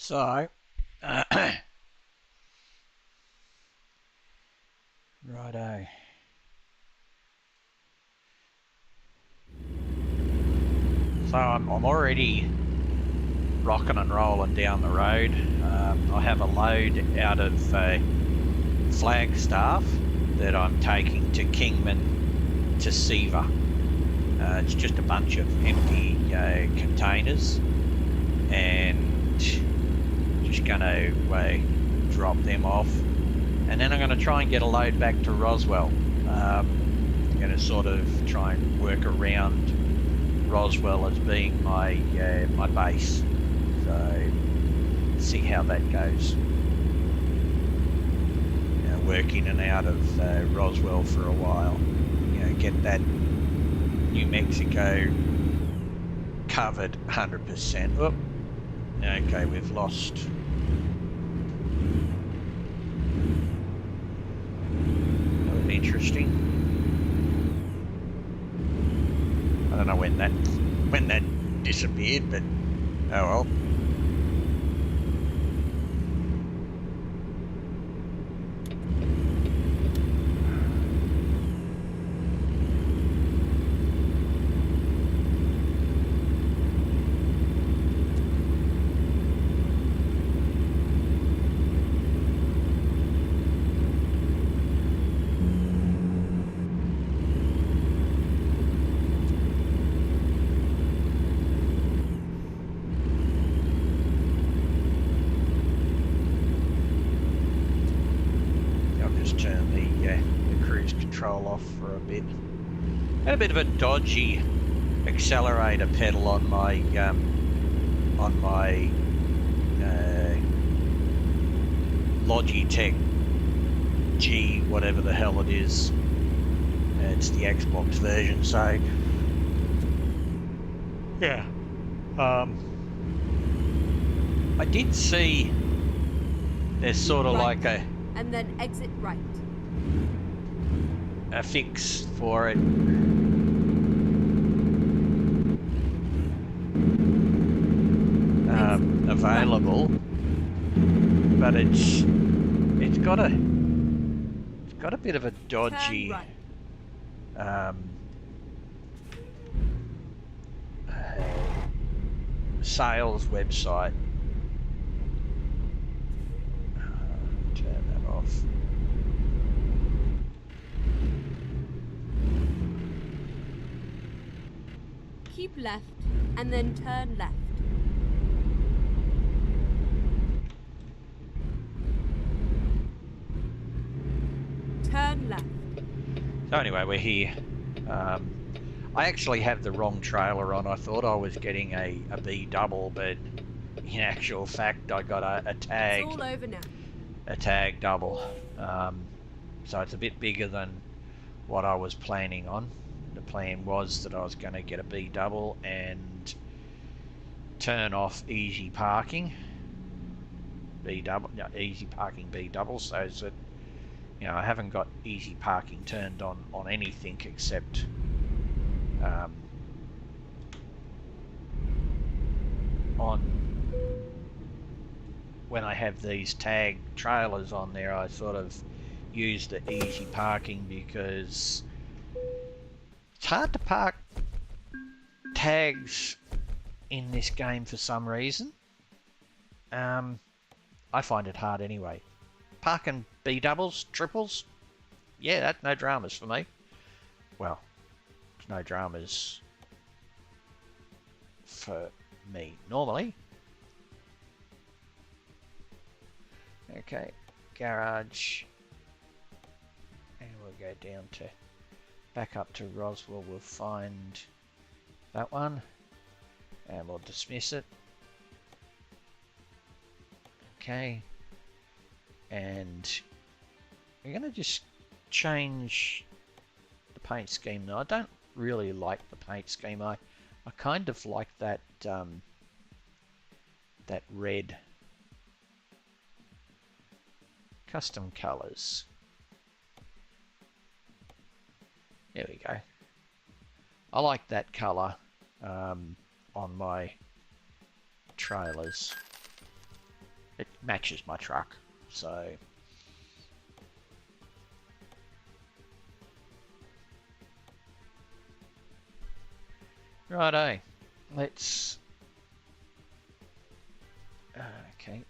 So, righto. So I'm already rocking and rolling down the road. I have a load out of Flagstaff that I'm taking to Kingman to Seaver. It's just a bunch of empty containers, and just going to drop them off, and then I'm going to try and get a load back to Roswell. I'm going to sort of try and work around Roswell as being my my base, so see how that goes. Work in and out of Roswell for a while, get that New Mexico covered 100%. Oh, okay, we've lost. That was interesting. I don't know when that disappeared, but oh well. Off for a bit. Had a bit of a dodgy accelerator pedal on my Logitech G, whatever the hell it is. It's the Xbox version, so yeah. I did see there's sort of right, like a and then exit right. A fix for it. Available, but it's got a bit of a dodgy sales website. Turn that off. Keep left and then turn left. Turn left. So anyway, we're here. I actually have the wrong trailer on. I thought I was getting a B double, but in actual fact I got a tag. It's all over now. A tag double. So it's a bit bigger than what I was planning on. The plan was that I was going to get a B double and turn off easy parking. Easy parking B double, so that I haven't got easy parking turned on anything except on when I have these tag trailers on there. I sort of use the easy parking because it's hard to park tags in this game for some reason. I find it hard anyway. Parking B doubles, triples, yeah, that's no dramas for me. Well, it's no dramas for me normally. Okay, garage, and we'll go down to back up to Roswell. We'll find that one and we'll dismiss it. Okay, and we're going to just change the paint scheme now. I don't really like the paint scheme. I kind of like that that red. Custom colors. There we go. I like that color on my trailers. matches my truck. So righto, let's okay.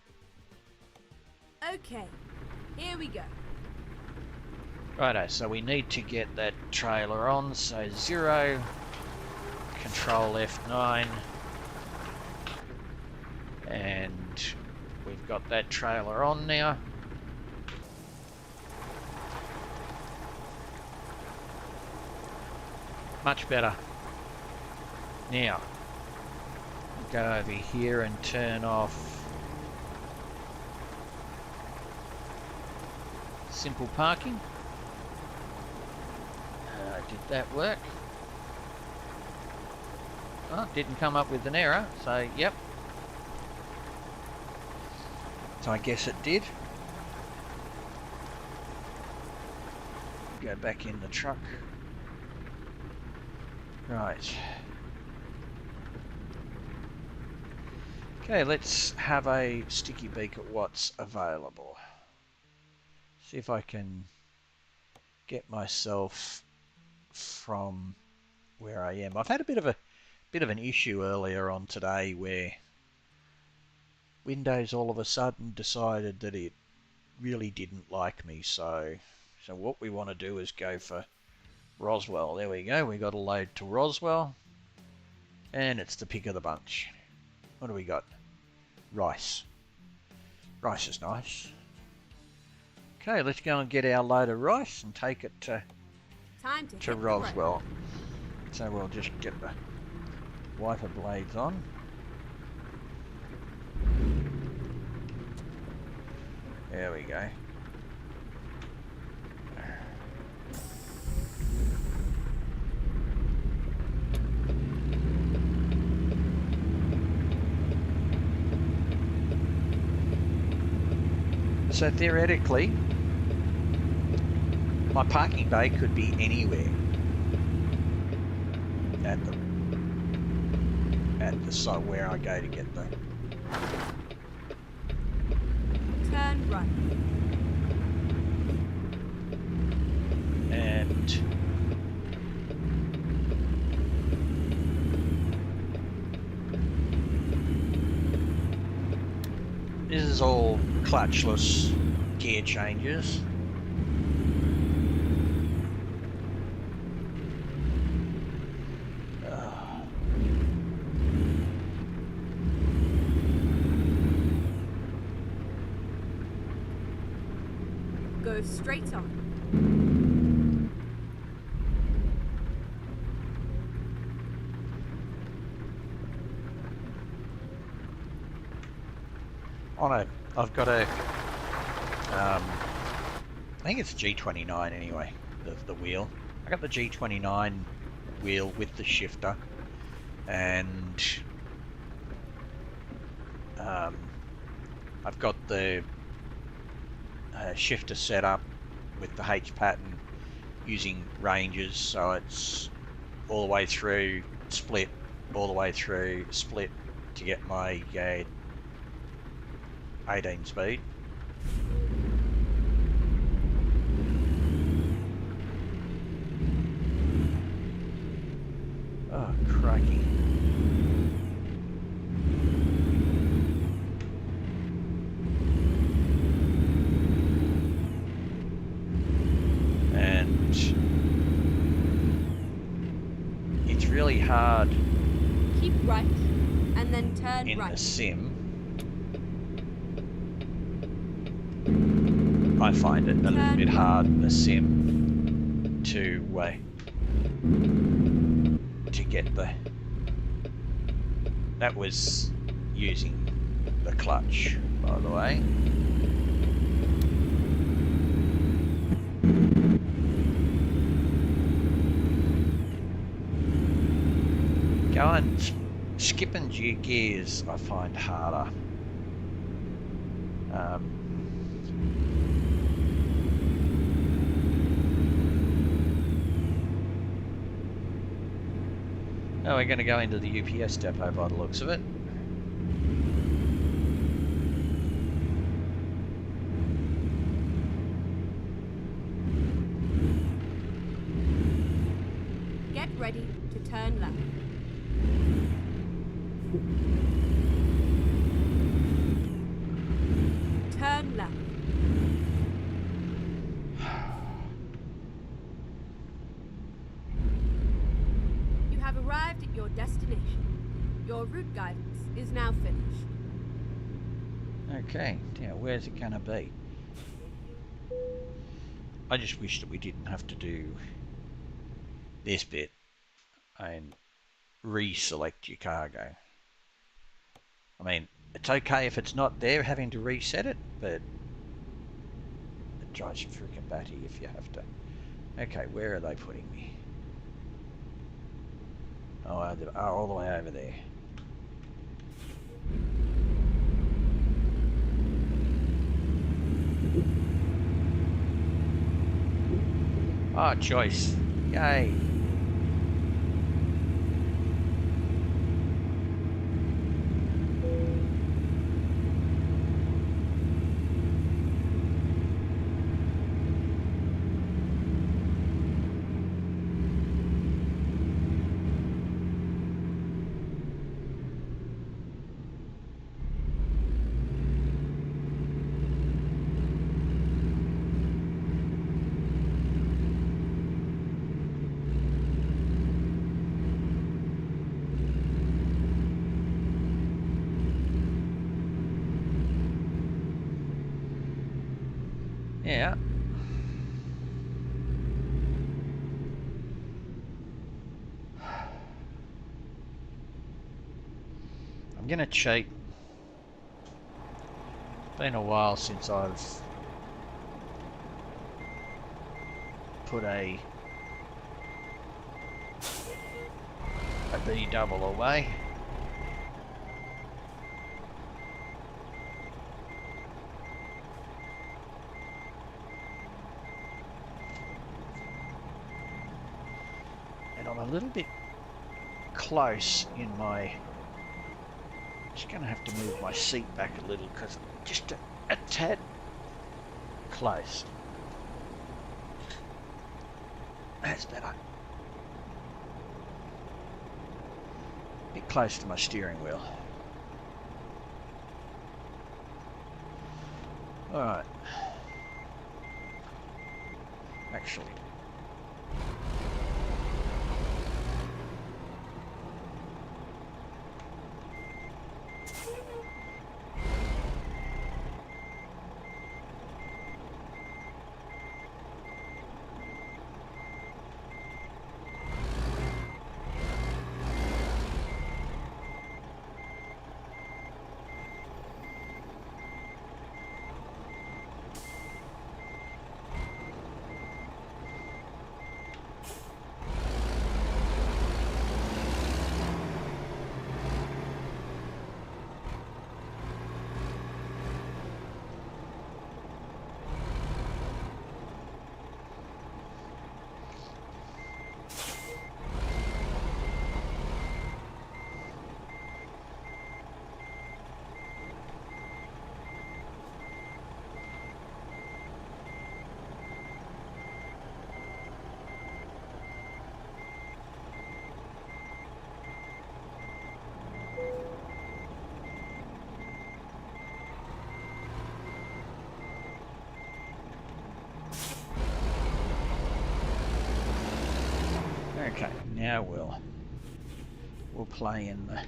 Okay, here we go. Righto, so we need to get that trailer on, so 0, control F9, and we've got that trailer on now. Much better. Now, go over here and turn off simple parking. Did that work? Oh, didn't come up with an error, so yep. So I guess it did. Go back in the truck. Right. Okay, let's have a sticky beak at what's available. See if I can get myself from where I am. I've had a bit of an issue earlier on today where Windows all of a sudden decided that it really didn't like me. So what we want to do is go for Roswell. There we go. We got a load to Roswell, and it's the pick of the bunch. What do we got? Rice. Rice is nice. Okay, let's go and get our load of rice and take it to Roswell. So we'll just get the wiper blades on. There we go. So theoretically, my parking bay could be anywhere at the site where I go to get the turn right. And this is all clutchless gear changes. Go straight on. I've got a, I think it's G29 anyway, the wheel. I got the G29 wheel with the shifter, and I've got the shifter set up with the H pattern using ranges, so it's all the way through split, all the way through split to get my 18 speed. Oh, crikey. And it's really hard. Keep right and then turn in right. the sim. I find it a little bit hard in the sim to get the. That was using the clutch, by the way. Going skipping gears I find harder. Now we're going to go into the UPS depot by the looks of it. Turn left. Turn left. You have arrived at your destination. Your route guidance is now finished. Okay, now where's it gonna be? I just wish that we didn't have to do this bit and reselect your cargo. I mean, it's okay if it's not there having to reset it, but it drives you freaking batty if you have to. Okay, where are they putting me? Oh, all the way over there. Oh, choice. Yay. Yeah. I'm gonna cheat. It's been a while since I've put a B double away. And I'm a little bit close in my... Just going to have to move my seat back a little because I'm just a tad close. That's better. A bit close to my steering wheel. Alright. Actually... Okay, now we'll play in the...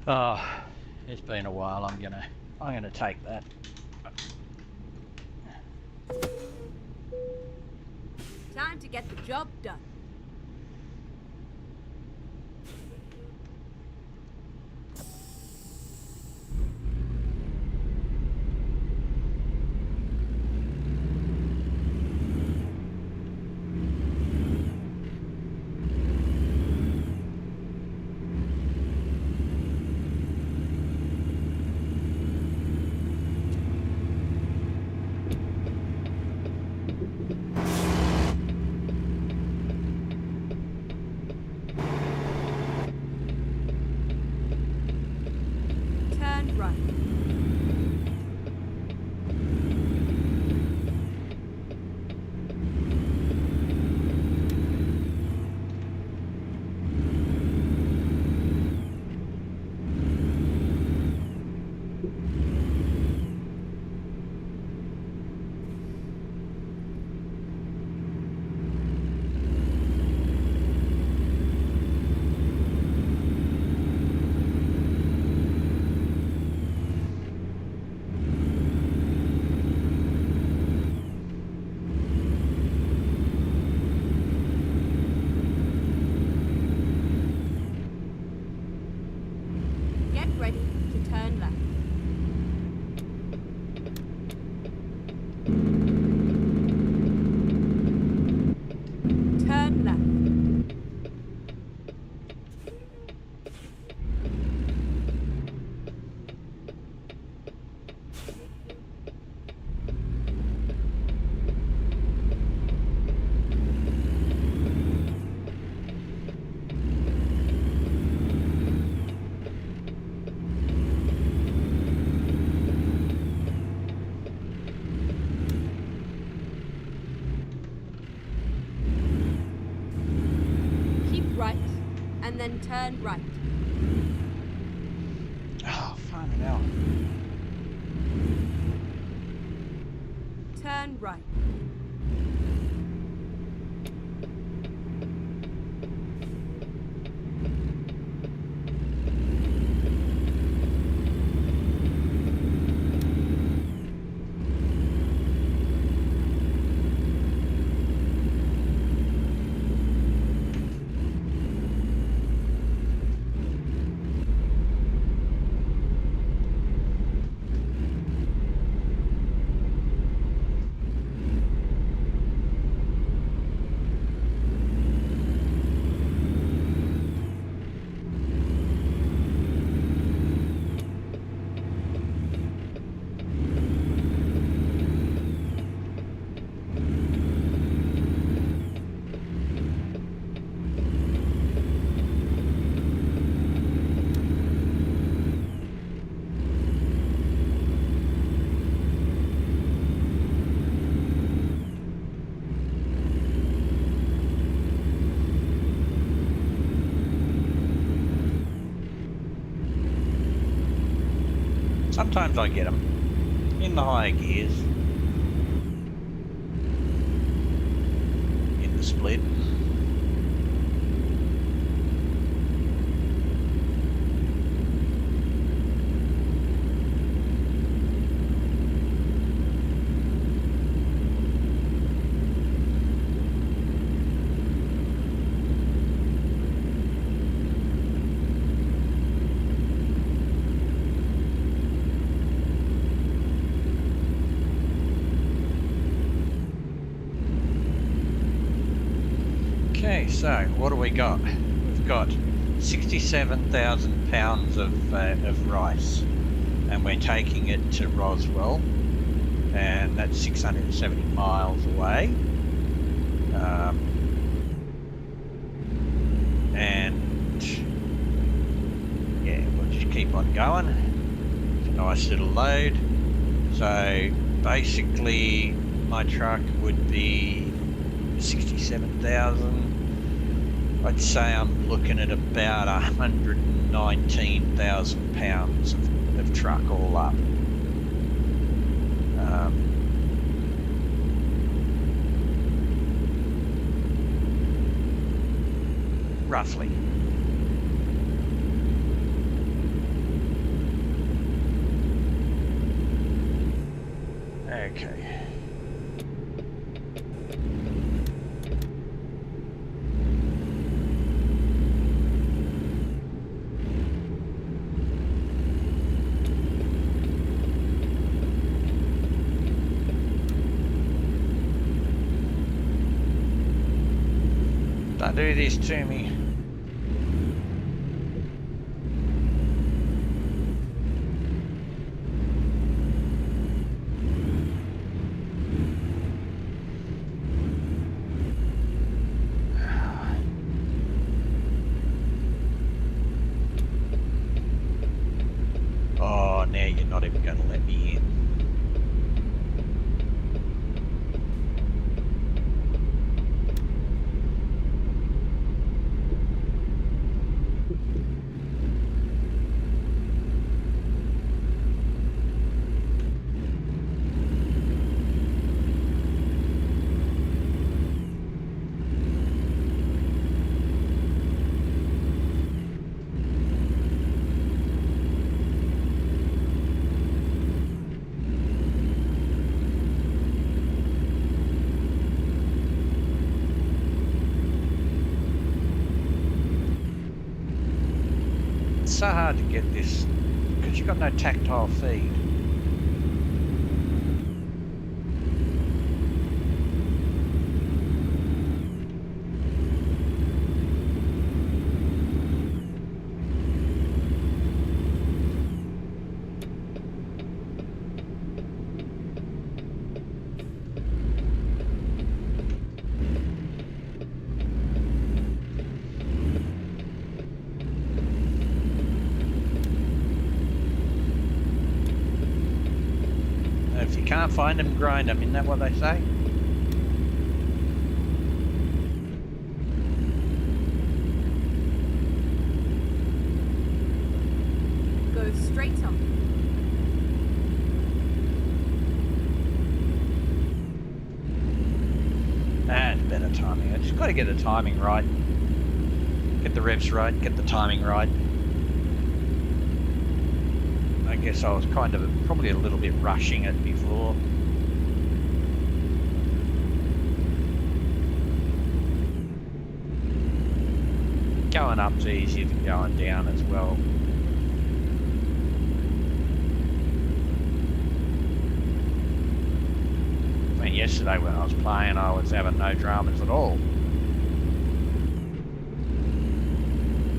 Oh, it's been a while. I'm gonna take that. Time to get the job done. Turn right. Get ready to turn left. Turn left. Keep right, and then turn right. Oh, fucking hell. Turn right. Sometimes I get them in the higher gears, in the split. Okay, so what do we got? We've got 67,000 pounds of rice, and we're taking it to Roswell, and that's 670 miles away. And yeah, we'll just keep on going. It's a nice little load. So basically, my truck would be 67,000. I'd say I'm looking at about 119,000 pounds of truck all up. Roughly. Don't do this to me. Oh, now you're not even going to let me in. It's so hard to get this because you've got no tactile feed. If you can't find them, grind them. Isn't that what they say? Go straight on. That's better timing. I just got to get the timing right. Get the revs right, get the timing right. I guess I was kind of probably a little bit rushing it before. Going up's easier than going down as well. I mean, yesterday when I was playing, I was having no dramas at all.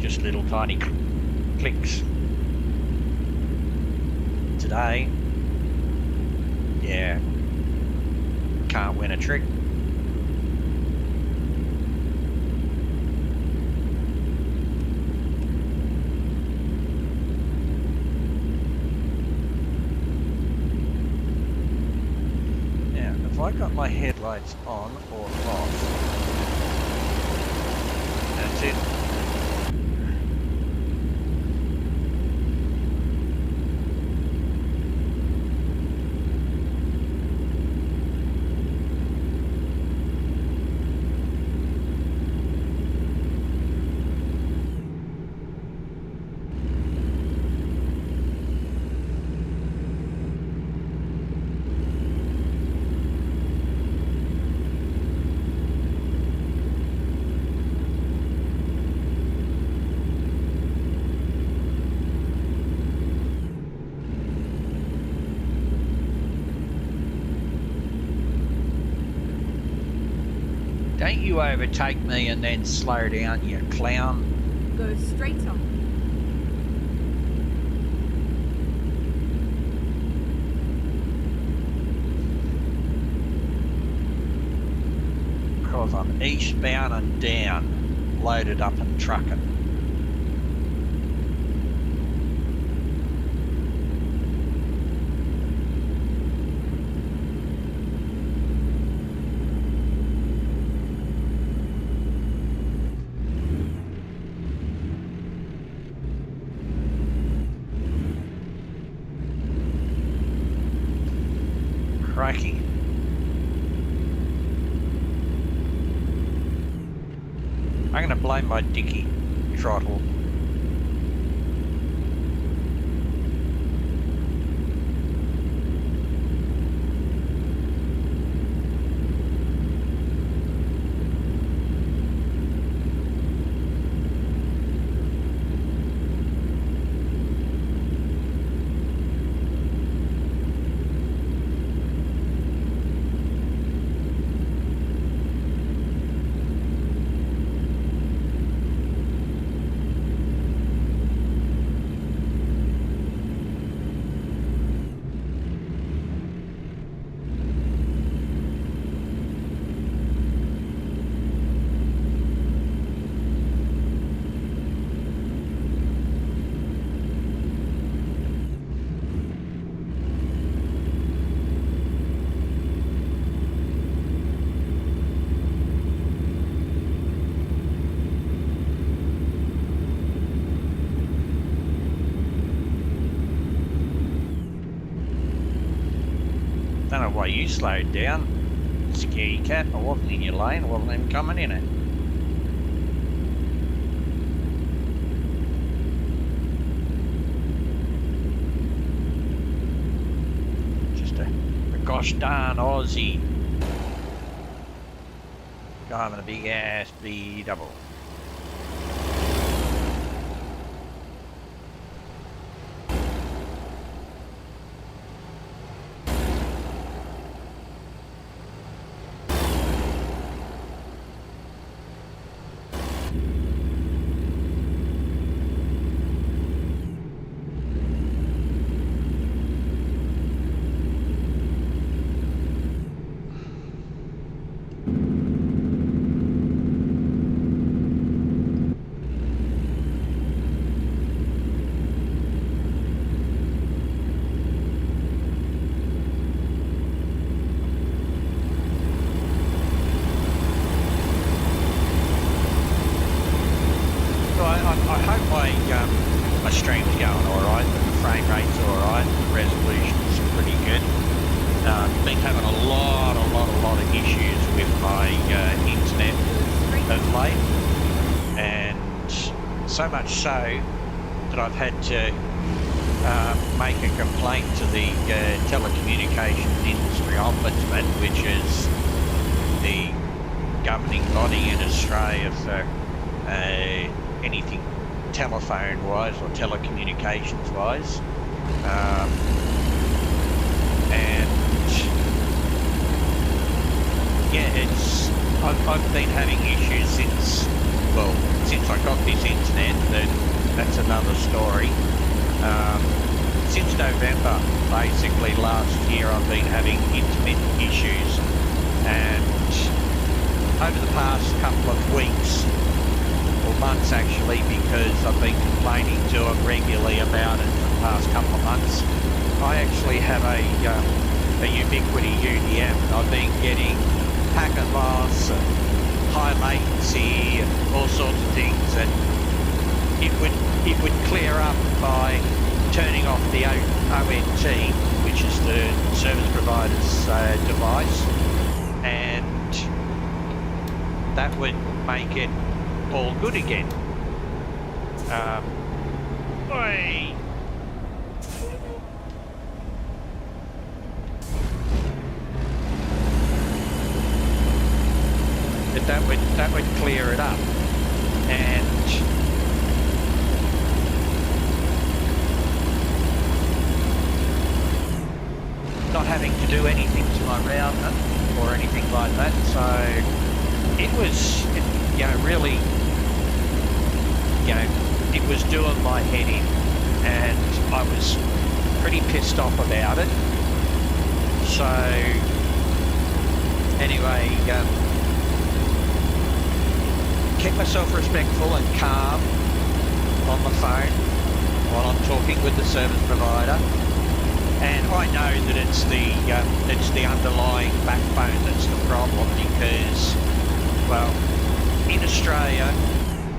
Just little tiny clicks. Today, yeah, can't win a trick. Now, have I got my headlights on or off? That's it. Don't you overtake me and then slow down, you clown. Go straight on. Because I'm eastbound and down, loaded up and trucking. Crikey. I'm going to blame my dicky throttle. why you slowed down. Scaredy cat. I wasn't in your lane. I wasn't even coming in it. Just a gosh darn Aussie. Driving a big ass B double. I hope my stream's going alright, the frame rate's alright, the resolution's pretty good. Been having a lot of issues with my internet of late, and so much so that I've had to make a complaint to the telecommunications industry ombudsman, which is the governing body in Australia for anything telephone-wise or telecommunications-wise, and yeah, I've been having issues since I got this internet. That's another story. Since November, basically last year, I've been having intermittent issues, and over the past couple of weeks, or months actually, because I've been complaining to them regularly about it for the past couple of months, I actually have a Ubiquiti UDM. I've been getting packet loss and high latency and all sorts of things, and it would clear up by turning off the ONT, which is the service provider's device, and that would make it all good again. Oi. But that would clear it up, and not having to do anything to my router or anything like that. So it was, really, it was doing my head in, and I was pretty pissed off about it. So anyway, kept myself respectful and calm on the phone while I'm talking with the service provider. And I know that it's the underlying backbone that's the problem, because, well, in Australia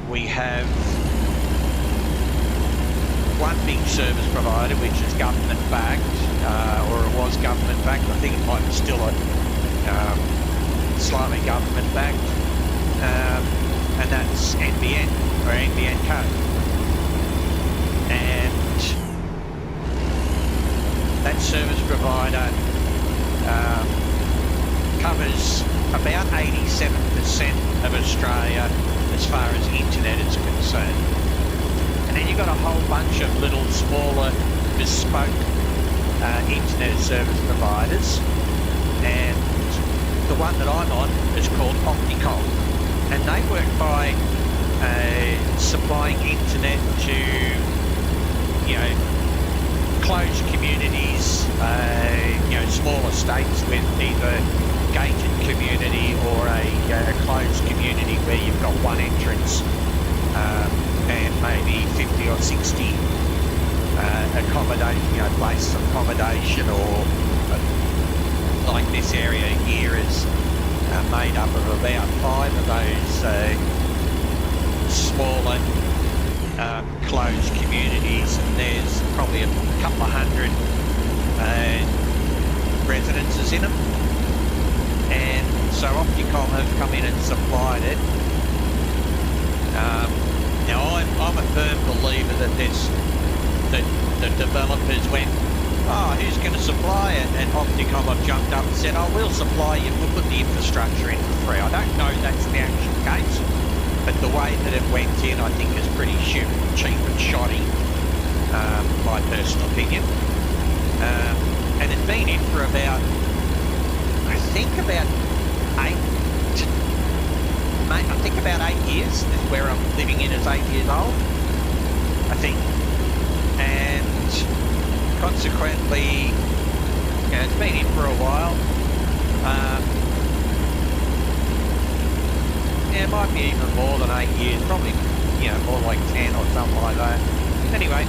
we have one big service provider which is government backed, or it was government backed. I think it might be still slightly government backed, and that's NBN or NBN Co. And that service provider covers about 87% of Australia as far as internet is concerned. And then you've got a whole bunch of little smaller bespoke internet service providers, and the one that I'm on is called Opticom, and they work by supplying internet to closed communities, smaller states with either gated community or a closed community where you've got one entrance and maybe 50 or 60 places of accommodation, or like this area here is made up of about 5 of those smaller closed communities, and there's probably a couple of hundred resonances in them. And so Opticom have come in and supplied it. Now I'm a firm believer that the developers went, oh, who's going to supply it? And Opticom have jumped up and said, oh, we'll supply you, we'll put the infrastructure in for free. I don't know that's the actual case, but the way that it went in, I think is pretty cheap and shoddy, my personal opinion. And it's been in for about, I think about 8 years is where I'm living in as 8 years old, I think. And consequently, it's been in for a while. It might be even more than 8 years, probably, more like 10 or something like that. Anyway,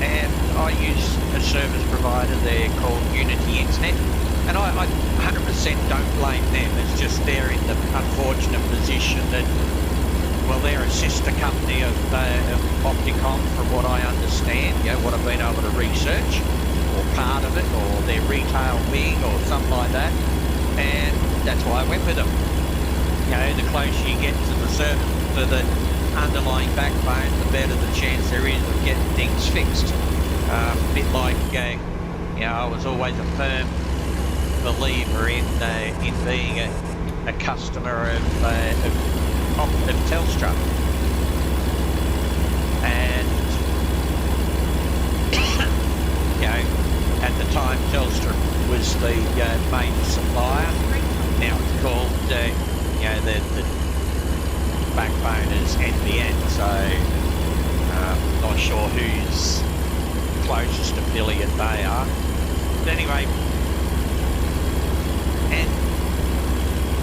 and I use a service provider there called Unity Internet, and I 100% don't blame them. It's just they're in the unfortunate position that, well, they're a sister company of Opticom, from what I understand, what I've been able to research, or part of it, or their retail wing, or something like that, and that's why I went with them. The closer you get to the service, to the underlying backbone, the better the chance there is of getting things fixed. A bit like, I was always a firm believer in being a customer of Telstra, and at the time Telstra was the main supplier. Now it's called the backbone is NBN, so not sure whose closest affiliate they are. But anyway, and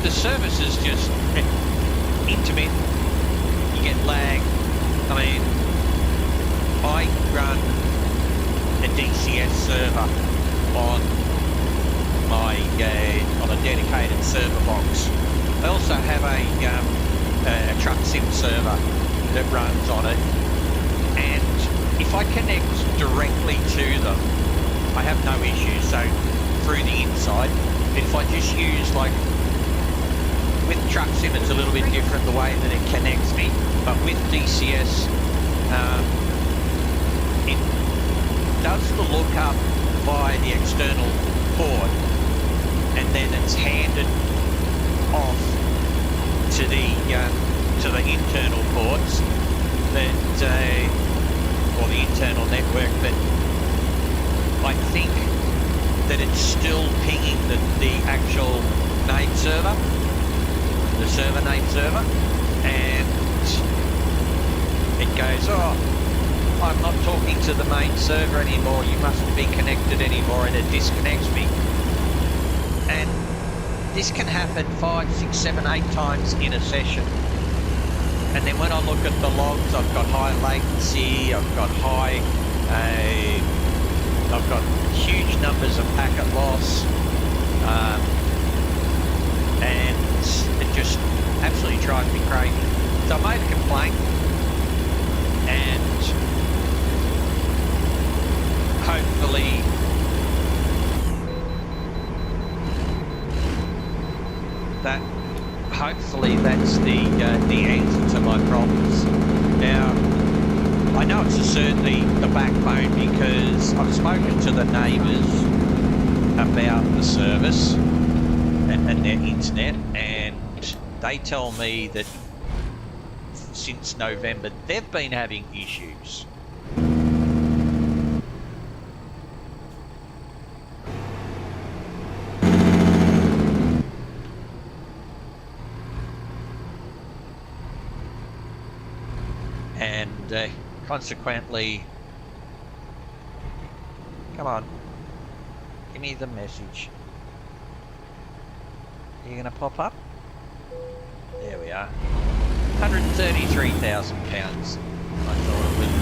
the service is just intermittent. You get lag. I mean, I run a DCS server on my on a dedicated server box. I also have a truck sim server that runs on it, and if I connect directly to them, I have no issues. So through the inside, if I just use, like, with truck sim, it's a little bit different the way that it connects me, but with DCS, it does the lookup via the external port, and then it's handed off to the internal ports that or the internal network. But I think that it's still pinging the actual name server, the server name server, and it goes, oh, I'm not talking to the main server anymore, you mustn't be connected anymore, and it disconnects me. And this can happen 5, 6, 7, 8 times in a session. And then when I look at the logs, I've got high latency, I've got huge numbers of packet loss, and it just absolutely drives me crazy. So I made a complaint, and hopefully that's the answer to my problems. Now, I know it's certainly the backbone because I've spoken to the neighbours about the service and their internet, and they tell me that since November they've been having issues. And consequently, come on, give me the message. Are you going to pop up? There we are. £133,000. I thought it would.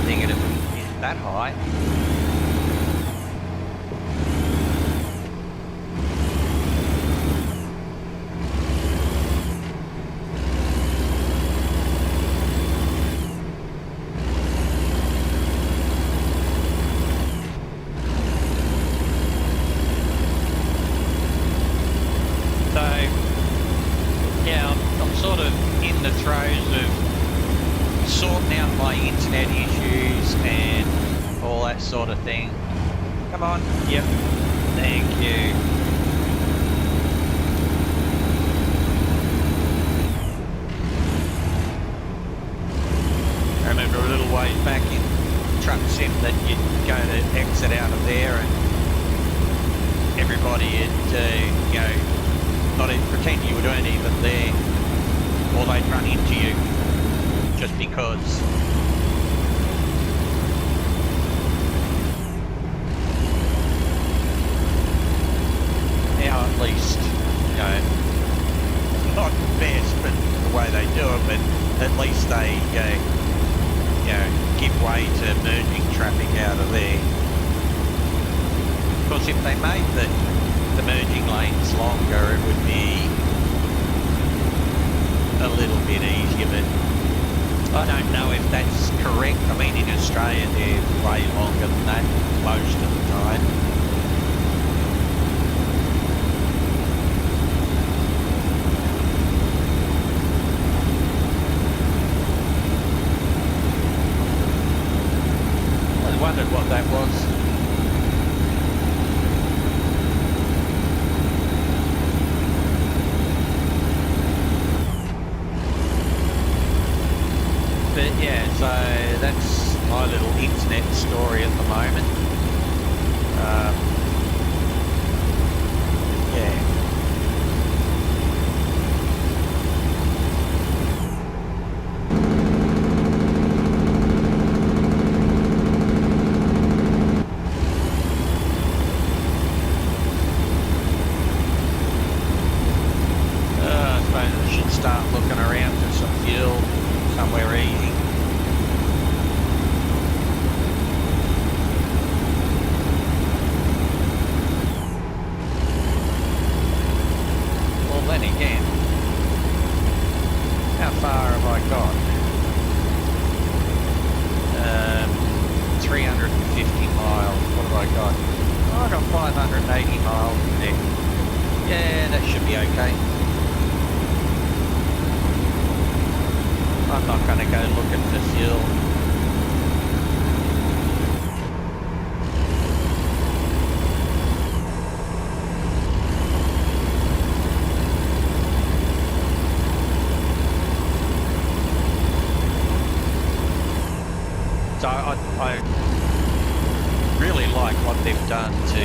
Thinking it isn't that high. in the throes of sorting out my internet issues and all that sort of thing. Come on. Yep. Thank you. I remember a little ways back in Truck Sim that you'd go to exit out of there and everybody would, you know, not even pretend you weren't even there, or they'd run into you just because. Now at least, you know, not the best, but the way they do it, but at least they, you know, give way to merging traffic out of there. Because if they made the merging lanes longer, it would be a little bit easier, but I don't know if that's correct. I mean, in Australia, they're way longer than that most of the time. I wondered what that was. But yeah, so that's my little internet story at the moment. Yeah. I suppose I should start looking around for some fuel somewhere easy. Well, then again, how far have I got? 350 miles. What have I got? Oh, I got 580 miles in there. Yeah, that should be okay. I'm not going to go looking for fuel. So I really like what they've done to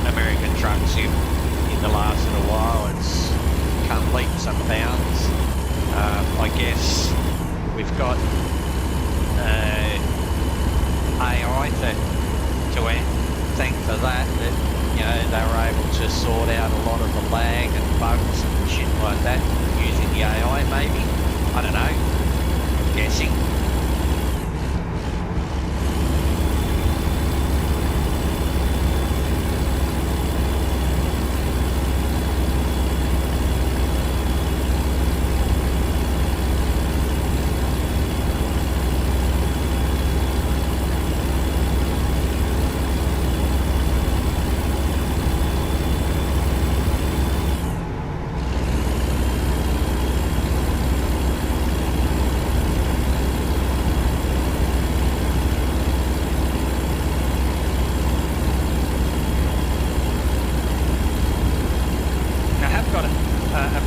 American Truck Sim in the last little while. It's come leaps and bounds. I guess we've got AI to thank for that, you know, they were able to sort out a lot of the lag and bugs and shit like that using the AI maybe. I don't know. I'm guessing.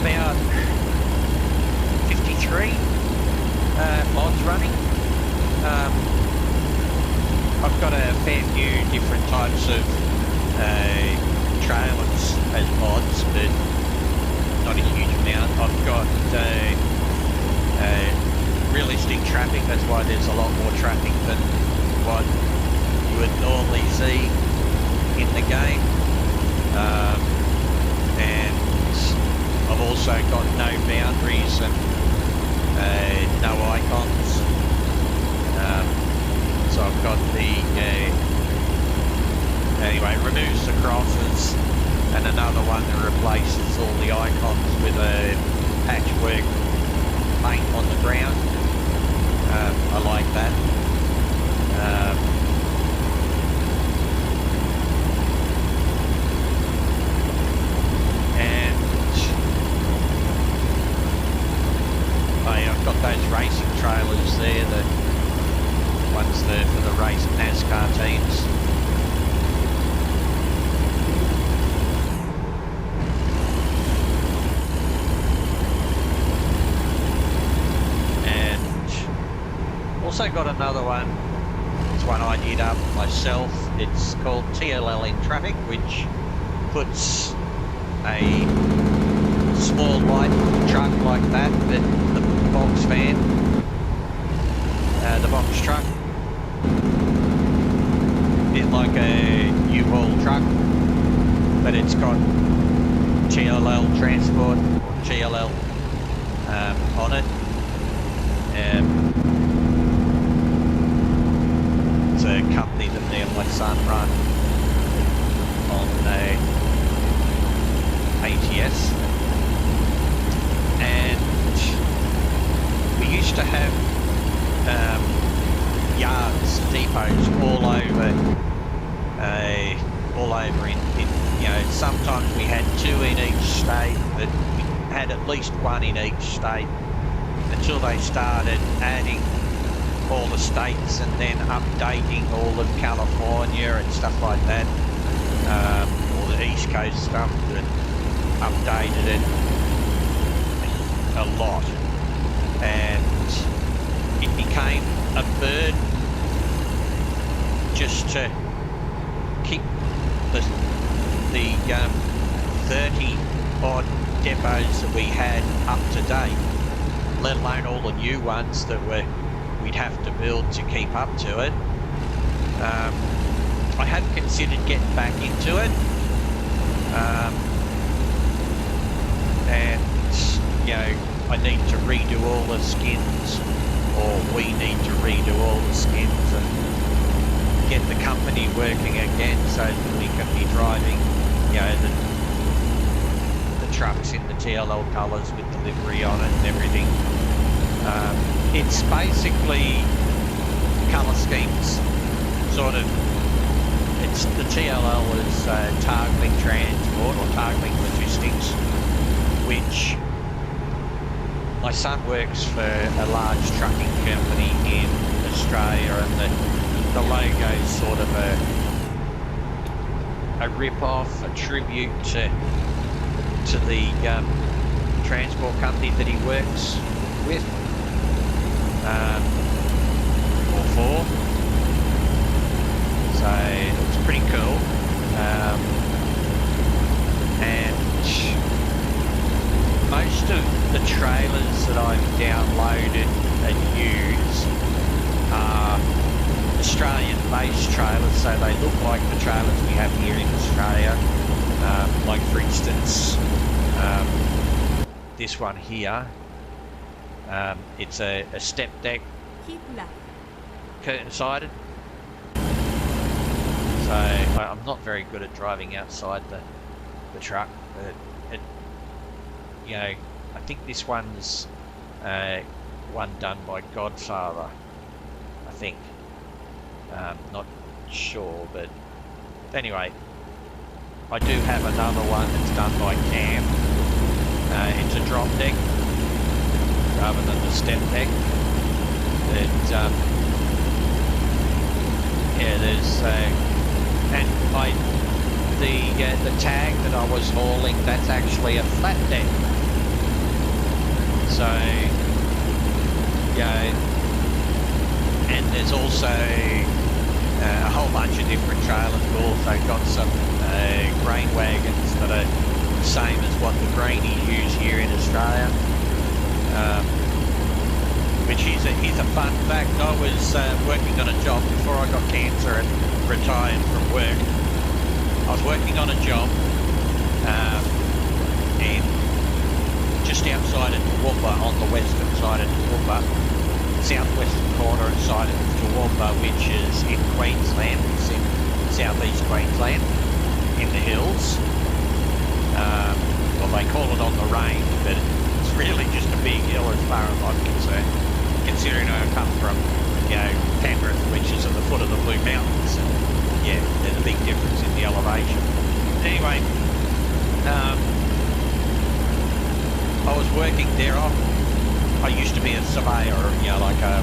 About 53 mods running. I've got a fair few different types of trailers as mods, but not a huge amount. I've got realistic traffic, that's why there's a lot more traffic than what you would normally see in the game. And I've also got no boundaries and no icons. So I've got the, anyway, removes the crosses, and another one that replaces all the icons with a patchwork paint on the ground. I like that. got another one. It's one I did up myself. It's called TLL in Traffic, which puts a small light truck like that, the box van, the box truck, bit like a U-Haul truck, but it's got TLL transport, or TLL on it. It's a company that me and my son run on ATS, and we used to have yards, depots all over in sometimes we had 2 in each state, but we had at least 1 in each state until they started adding all the states and then updating all of California and stuff like that, all the East Coast stuff, that updated it a lot, and it became a burden just to keep the 30 odd depots that we had up to date, let alone all the new ones that we'd have to build to keep up to it. I have considered getting back into it, and I need to redo all the skins, or we need to redo all the skins and get the company working again so that we can be driving the trucks in the TLL colours with the livery on it and everything. It's basically colour schemes, sort of. It's the TLL is targeting transport or targeting logistics, which my son works for a large trucking company in Australia, and the logo is sort of a rip-off, a tribute to the transport company that he works with, or for. So it was pretty cool, and most of the trailers that I've downloaded and used are Australian-based trailers, so they look like the trailers we have here in Australia. Like for instance, this one here, it's a step deck, Keep left. curtain-sided. So I'm not very good at driving outside the truck, but I think this one's one done by Godfather, I think. Not sure, but anyway, I do have another one that's done by Cam. It's a drop deck rather than the step deck. There's and the tag that I was hauling, that's actually a flat deck. So and there's also a whole bunch of different trailers. We've also got some grain wagons that are the same as what the greenies use here in Australia, which is a fun fact. I was working on a job before I got cancer and retired from work. I was working on a job and just outside of Toowoomba, on the western side of Toowoomba, southwestern corner side of Toowoomba, which is in Queensland. It's in southeast Queensland, in the hills. Well, they call it on the range, but it's really just a big hill as far as I'm concerned, considering I come from, Penrith, which is at the foot of the Blue Mountains. Yeah, there's a big difference in the elevation. Anyway, I was working there. I used to be a surveyor,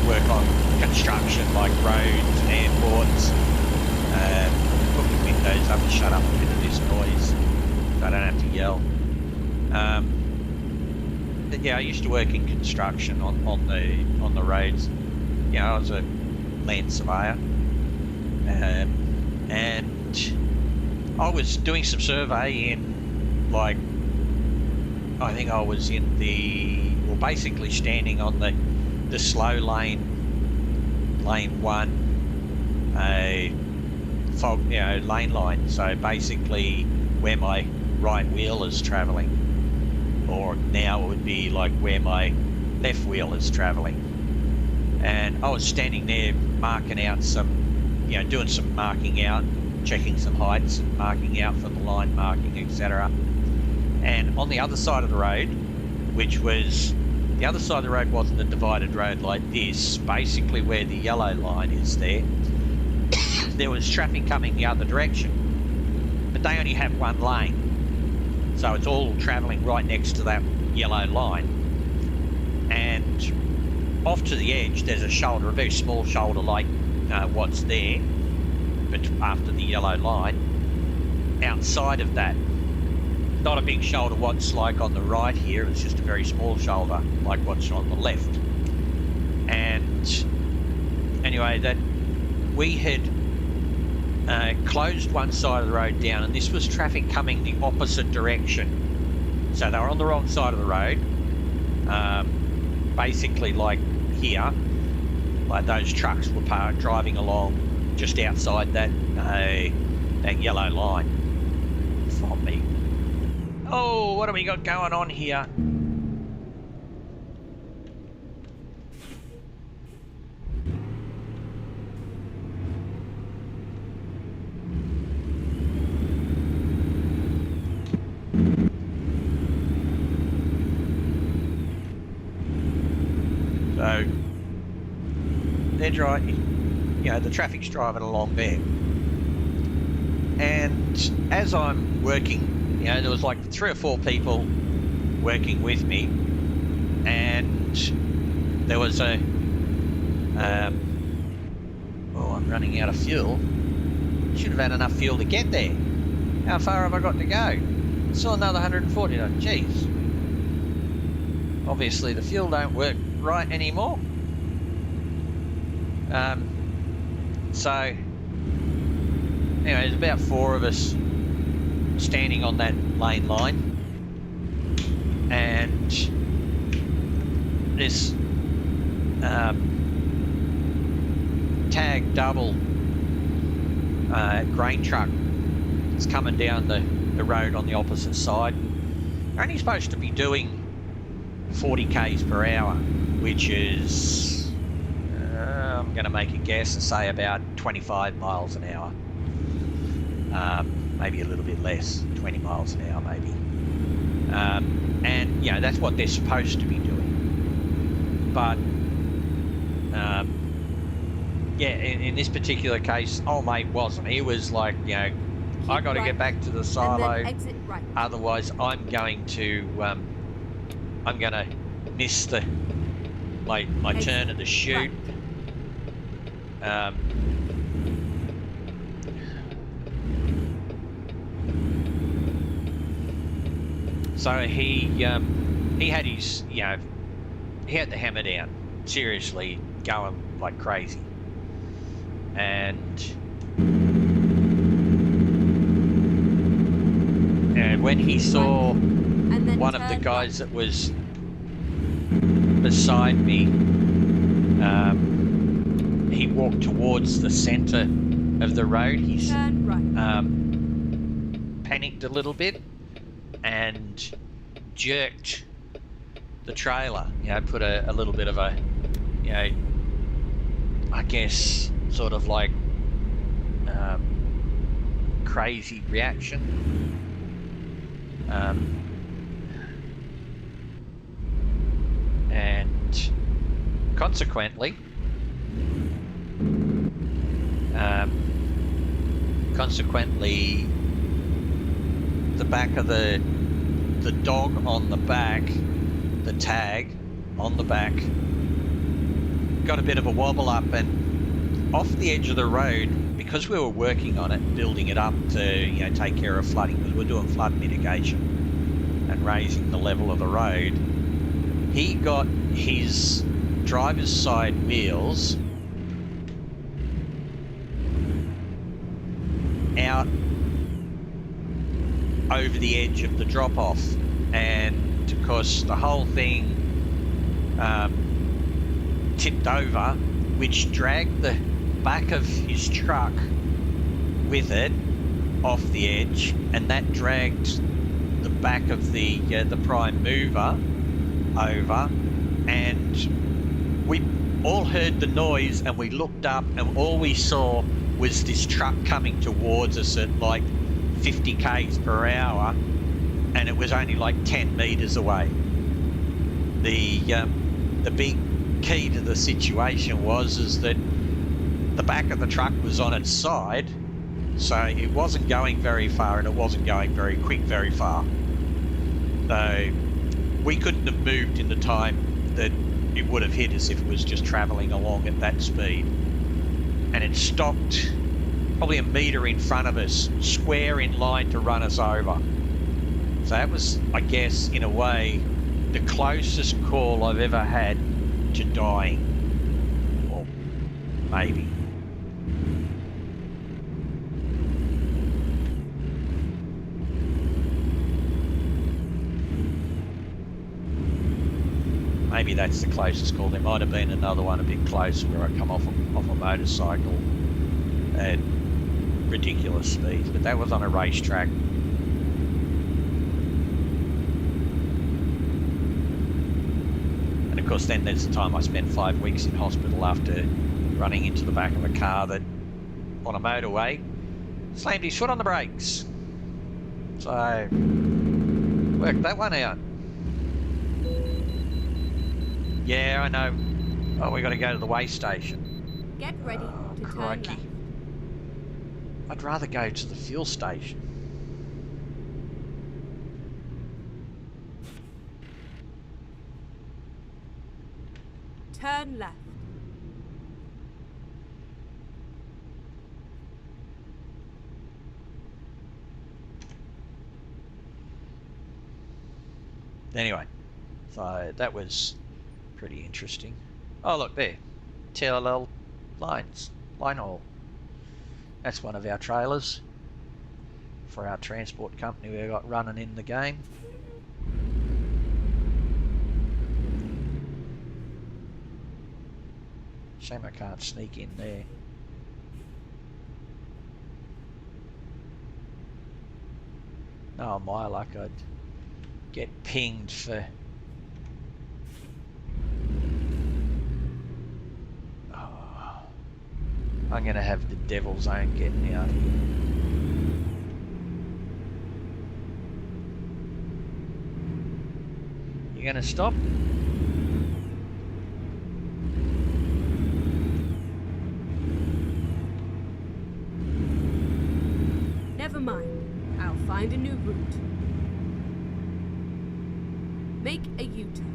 work on construction, like roads, airports, putting windows up. Shut up a bit of this noise, so I don't have to yell. But yeah, I used to work in construction on the roads. I was a land surveyor. And I was doing some survey in, like, I think I was in basically standing on the slow lane 1, lane line. So basically where my right wheel is travelling, or now it would be like where my left wheel is travelling. And I was standing there marking out some, doing some marking out, checking some heights and marking out for the line marking, etc. And on the other side of the road, the other side of the road wasn't a divided road like this, basically where the yellow line is there was traffic coming the other direction, but they only have one lane, so it's all travelling right next to that yellow line. And off to the edge there's a shoulder, a very small shoulder like what's there, but after the yellow line. Outside of that, not a big shoulder what's like on the right here, it's just a very small shoulder like what's on the left. And anyway, that we had closed one side of the road down, and this was traffic coming the opposite direction. So they were on the wrong side of the road, basically like here, like those trucks were driving along just outside that yellow line from me. Oh, what do we got going on here? So, they're driving, the traffic's driving along there. And as I'm working, there was like 3 or 4 people working with me, and there was I'm running out of fuel. Should have had enough fuel to get there. How far have I got to go? Still another 140. Geez. Obviously the fuel don't work right anymore. So anyway, there's about 4 of us standing on that lane line, and this tag double grain truck is coming down the road on the opposite side. They're only supposed to be doing 40 k's per hour, which is I'm going to make a guess and say about 25 miles an hour. Maybe a little bit less, 20 miles an hour maybe. And that's what they're supposed to be doing. But in this particular case, old mate wasn't. He was like, I got to get back to the silo, exit right. Otherwise I'm going to miss my turn at the chute. Right. So he had his, he had the hammer down, seriously going like crazy. And when he saw one of the guys that was beside me, he walked towards the centre of the road. He panicked a little bit and jerked the trailer, put a little bit of a, I guess, sort of like crazy reaction. And consequently, the back of the dog on the back, the tag on the back, got a bit of a wobble up, and off the edge of the road, because we were working on it, building it up to take care of flooding, because we're doing flood mitigation and raising the level of the road, he got his driver's side wheels over the edge of the drop-off, and of course the whole thing tipped over, which dragged the back of his truck with it off the edge, and that dragged the back of the prime mover over, and we all heard the noise, and we looked up, and all we saw was this truck coming towards us at like 50 k's per hour, and it was only like 10 meters away. The big key to the situation is that the back of the truck was on its side, so it wasn't going very far, and it wasn't going very quick very far. So we couldn't have moved in the time that it would have hit us if it was just travelling along at that speed. And it stopped probably a metre in front of us, square in line to run us over. So that was, I guess, in a way, the closest call I've ever had to dying. Or maybe. Maybe that's the closest call. There might have been another one a bit closer where I come off a motorcycle at ridiculous speeds, but that was on a racetrack. And of course then there's the time I spent 5 weeks in hospital after running into the back of a car that, on a motorway, slammed his foot on the brakes. So, worked that one out. Yeah, I know. Oh, we got to go to the way station. Get ready to turn Crikey. left. I'd rather go to the fuel station. Turn left. Anyway, so that was pretty interesting. Oh, look there. TLL lines. Line haul. That's one of our trailers for our transport company we got running in the game. Shame I can't sneak in there. No, my luck, I'd get pinged for... Oh, I'm going to have the devil's own getting out here. You going to stop? Never mind. I'll find a new route. Make a U-turn.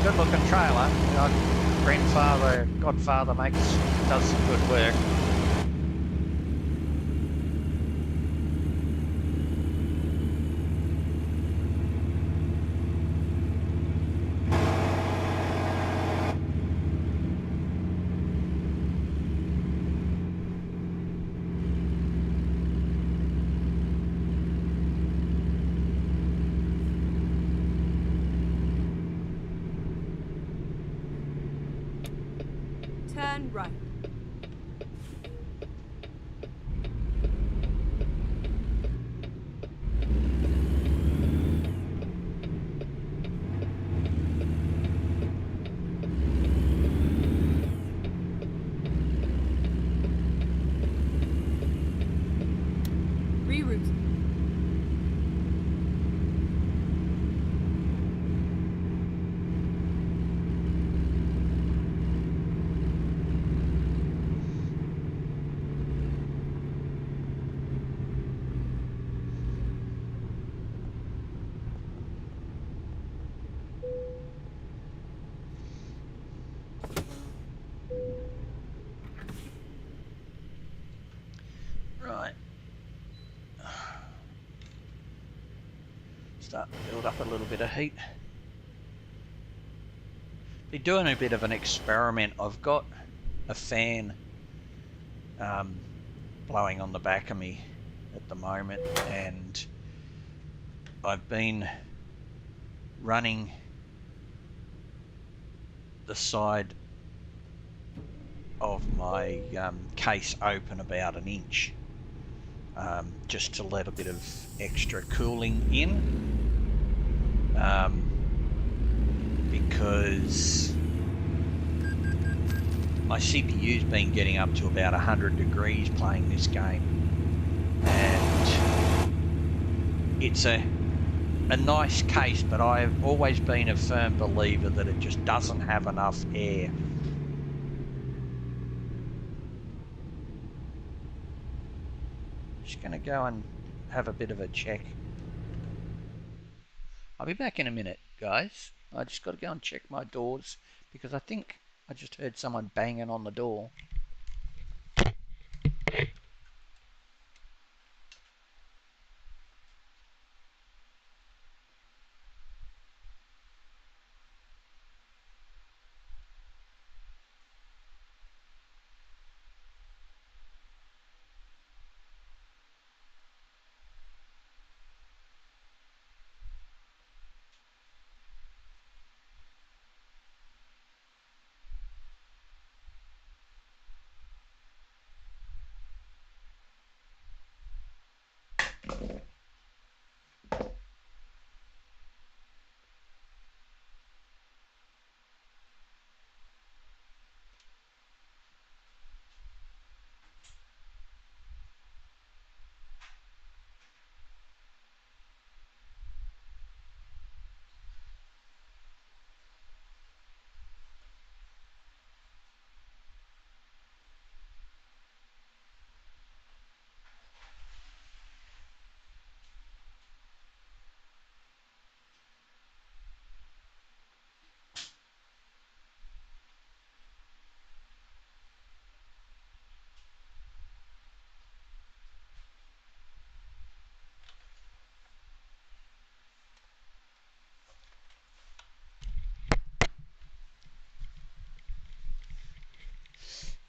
Good looking trailer. Godfather does some good work. Turn right. Reroute. Right. Start to build up a little bit of heat. Be doing a bit of an experiment. I've got a fan blowing on the back of me at the moment, and I've been running the side of my case open about an inch, just to let a bit of extra cooling in, because my CPU's been getting up to about 100 degrees playing this game, and it's a nice case, but I've always been a firm believer that it just doesn't have enough air. Just gonna go and have a bit of a check. I'll be back in a minute, guys. I just got to go and check my doors, because I think I just heard someone banging on the door.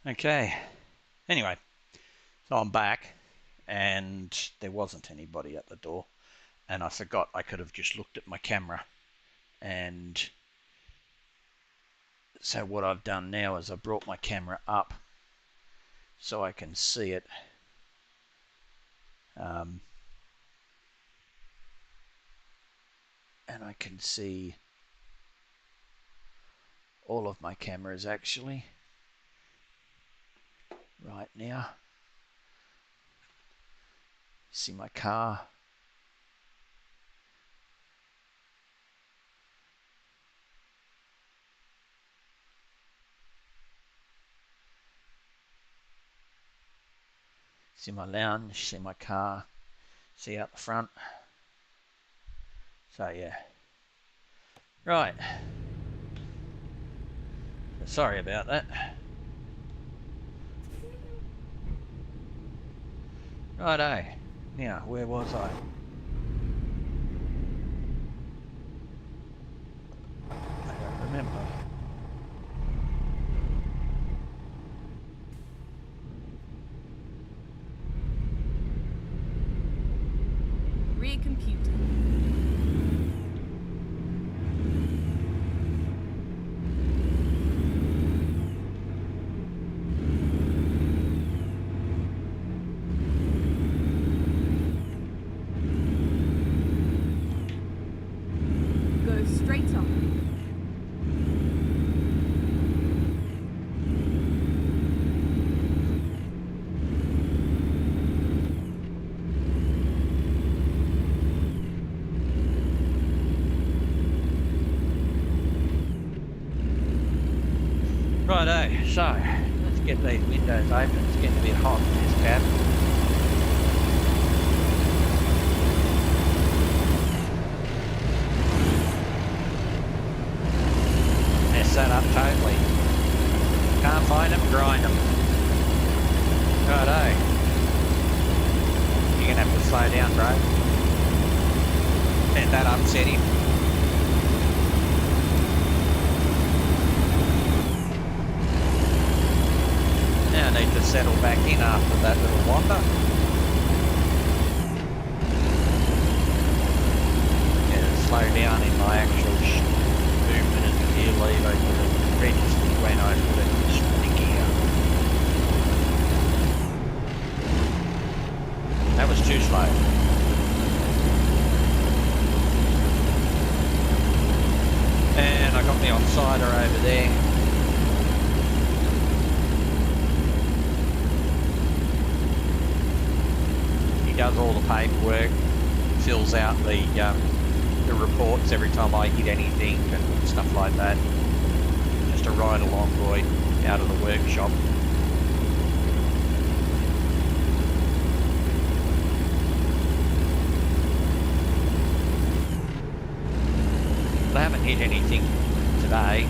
Okay, anyway, so I'm back, and there wasn't anybody at the door, and I forgot I could have just looked at my camera. And so what I've done now is I brought my camera up so I can see it. And I can see all of my cameras actually right now. See my car. See my lounge, see my car, see out the front. So yeah. Right. Sorry about that. Righto. Now, where was I? I don't remember. Recomputing. Go straight on. Righto, so let's get these windows open. It's getting a bit hot in this cab. Mess that up totally. Can't find them, grind them. Righto. gonna have to slow down, bro. And that upset him. Now I need to settle back in after that little wander. Yeah, slow down in my actual movement of the gear lever. The registers when I put it in the gear. That was too slow. And I got the offsider over there. He does all the paperwork, fills out the reports every time I hit anything and stuff like that. Just a ride along boy out of the workshop. I haven't hit anything today.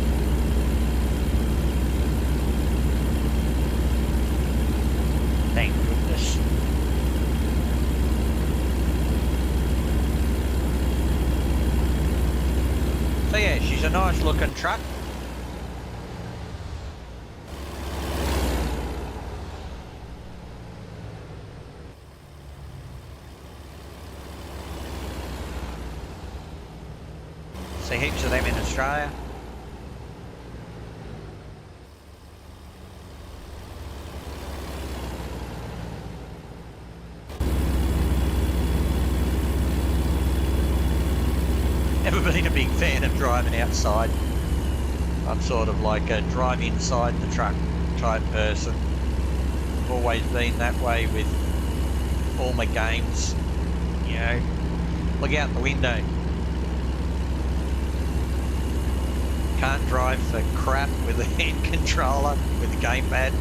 Thank goodness. So yeah, she's a nice looking truck. See heaps of them in Australia. Never been a big fan of driving outside. I'm sort of like a drive inside the truck type person. I've always been that way with all my games. You know, look out the window. Can't drive for crap with a hand controller, with a gamepad.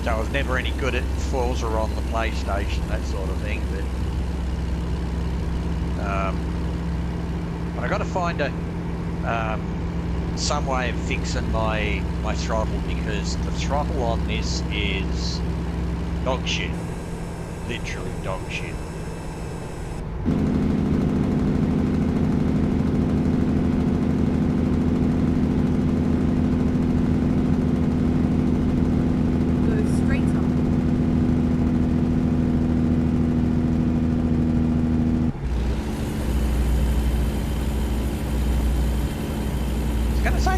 So I was never any good at Forza on the PlayStation, that sort of thing. But I got to find some way of fixing my throttle, because the throttle on this is dog shit, literally dog shit.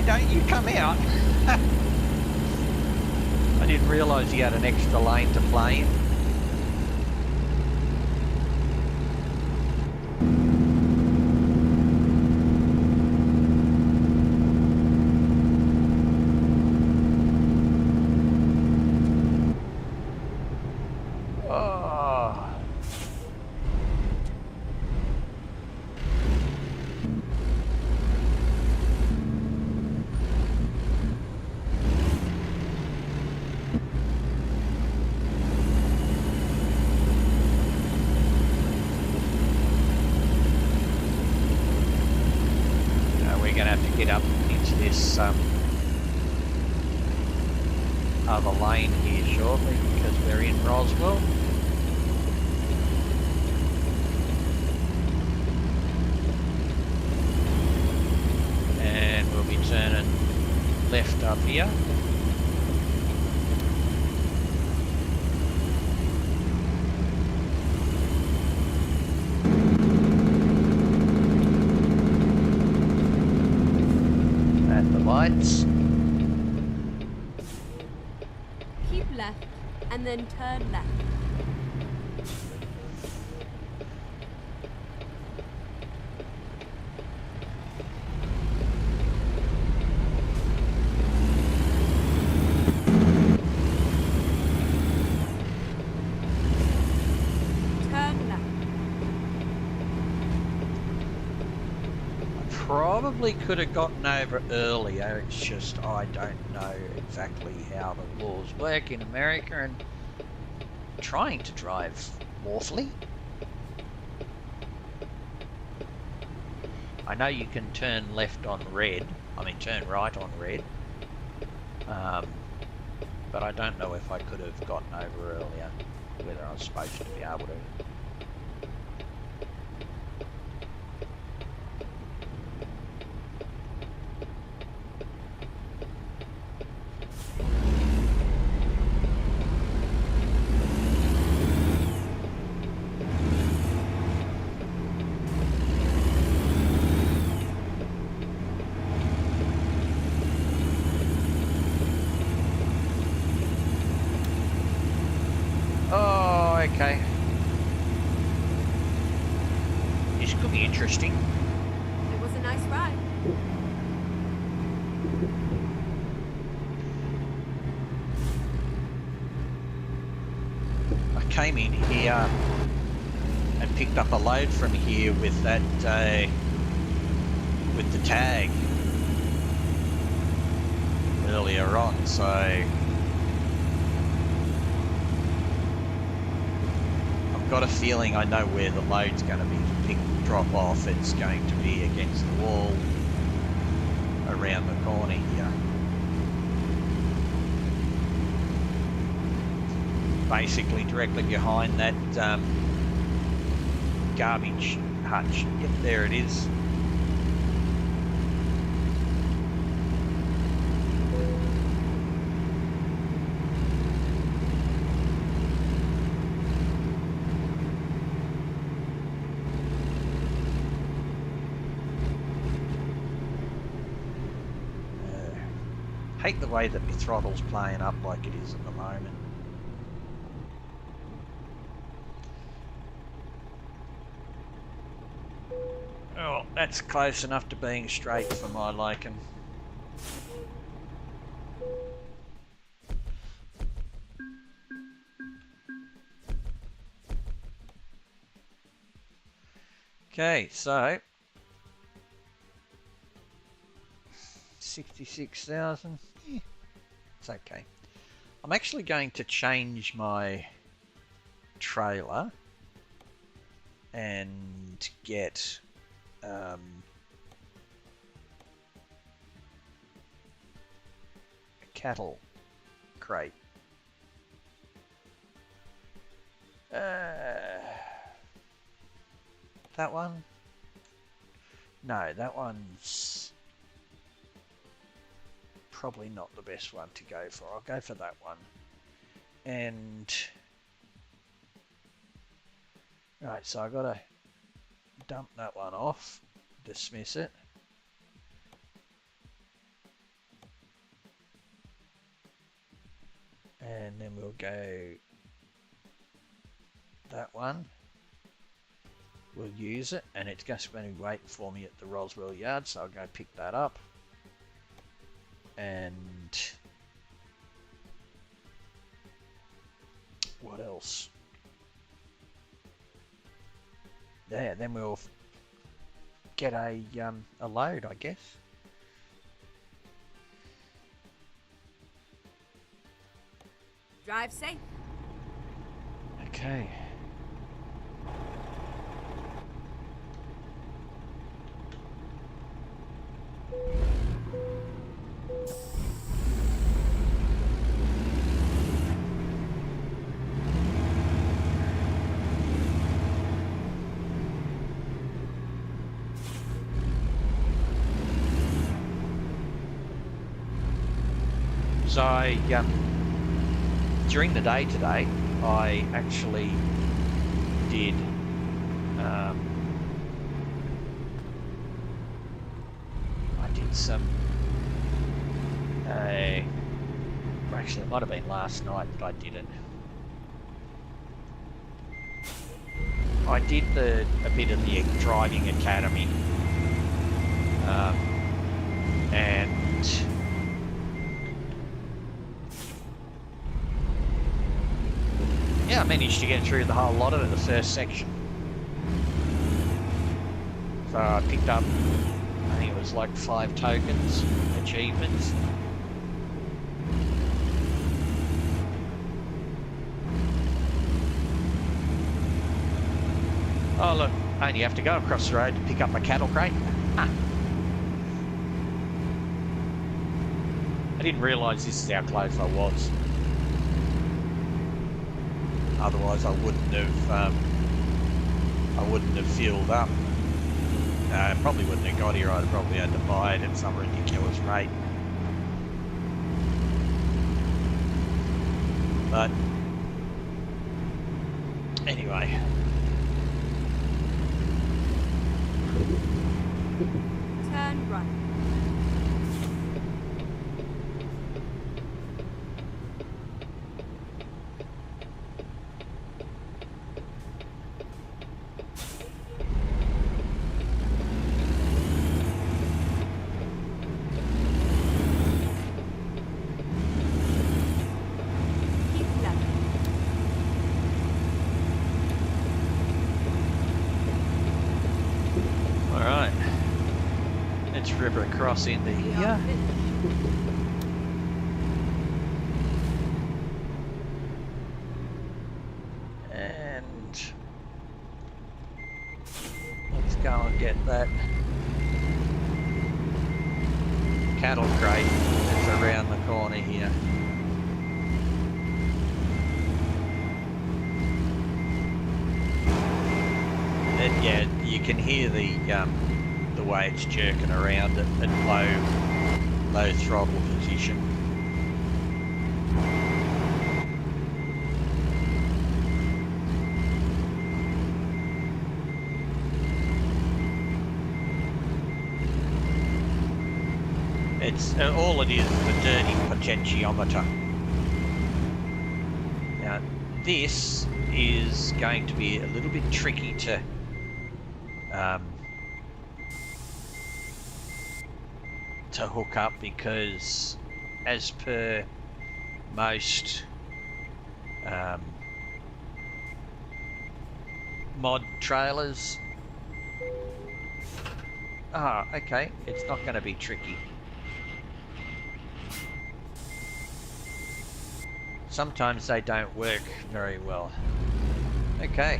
Don't you come out. I didn't realise he had an extra lane to play in. Get up into this other lane here shortly, because we're in Roswell. And we'll be turning left up here. Lights. Keep left and then turn left. Probably could have gotten over earlier. It's just I don't know exactly how the laws work in America, and trying to drive lawfully. I know you can turn left on red. I mean turn right on red. But I don't know if I could have gotten over earlier, whether I was supposed to be able to. Oh, okay. This could be interesting. It was a nice ride. I came in here and picked up a load from here with that, with the tag earlier on, so I've got a feeling I know where the load's going to be drop off. It's going to be against the wall around the corner here. Basically directly behind that garbage hutch. Yep, there it is. Hate the way that my throttle's playing up like it is at the moment. Oh, that's close enough to being straight for my liking. Okay, so 66,000. Yeah, it's okay. I'm actually going to change my trailer and get a cattle crate. That one? No, that one's probably not the best one to go for. I'll go for that one. And right, so I gotta dump that one off, dismiss it. And then we'll go that one. We'll use it, and it's just going to be waiting for me at the Roswell yard, so I'll go pick that up. And what else? Yeah, then we'll get a load, I guess. Drive safe. Okay. So during the day today, I actually did some actually it might have been last night that I did it. I did a bit of the driving academy, and yeah, I managed to get through the whole lot of it, the first section. So I picked up, I think it was like 5 tokens, achievements. Oh look, I only have to go across the road to pick up a cattle crate. Huh. I didn't realise this is how close I was. Otherwise, I wouldn't have filled up. Probably wouldn't have got here. I'd probably had to buy it at some ridiculous rate. But anyway. Turn right. River across into here. And let's go and get that cattle crate that's around the corner here. And yeah, you can hear the way it's jerking around at low throttle position. It's all it is a dirty potentiometer. Now this is going to be a little bit tricky to hook up, because as per most mod trailers, okay, it's not going to be tricky. Sometimes they don't work very well. Okay.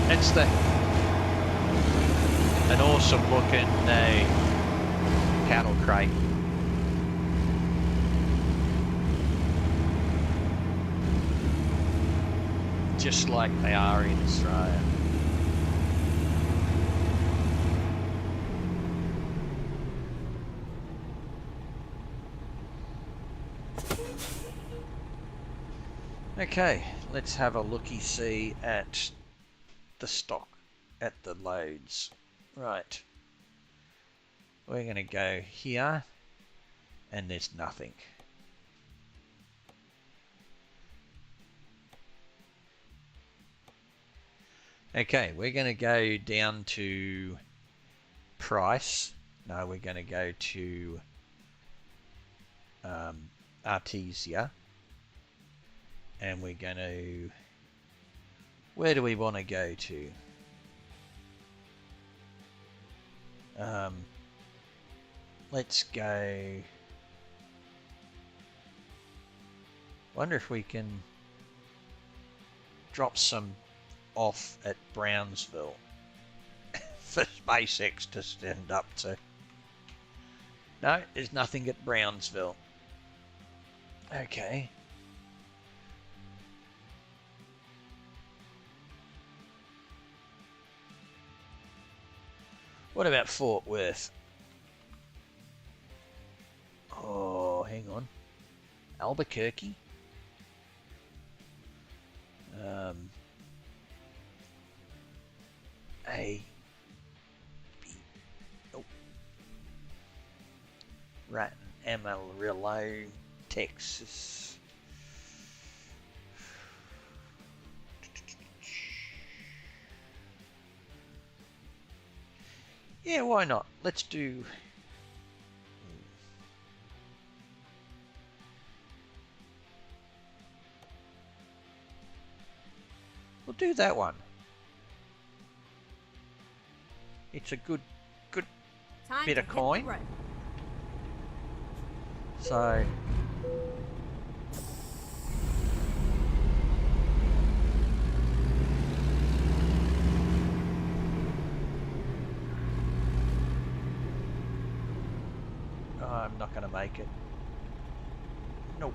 It's an awesome looking cattle crate. Just like they are in Australia. Okay, let's have a looky-see at the stock, at the loads. Right. We're going to go here, and there's nothing. Okay, we're going to go down to price. No, we're going to go to Artesia. And we're going to... Where do we want to go to? Let's go... Wonder if we can drop some off at Brownsville for SpaceX to stand up to. No, there's nothing at Brownsville. Okay. What about Fort Worth? Oh, hang on. Albuquerque? Right, Amarillo, Texas. Yeah, why not? Let's do... We'll do that one. It's a good bit of coin. So... I'm not going to make it. Nope.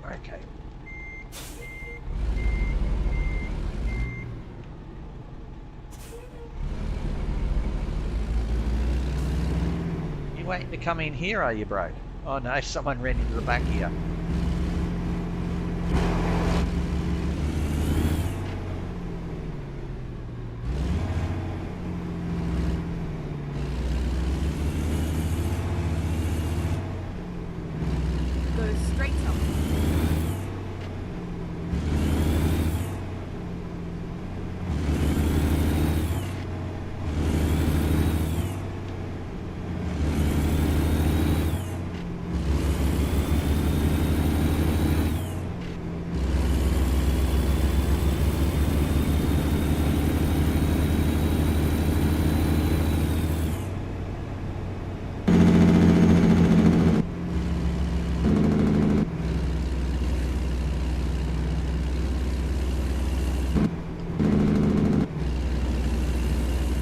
Okay. You waiting to come in here, are you, bro? Oh no, someone ran into the back here. Go straight up.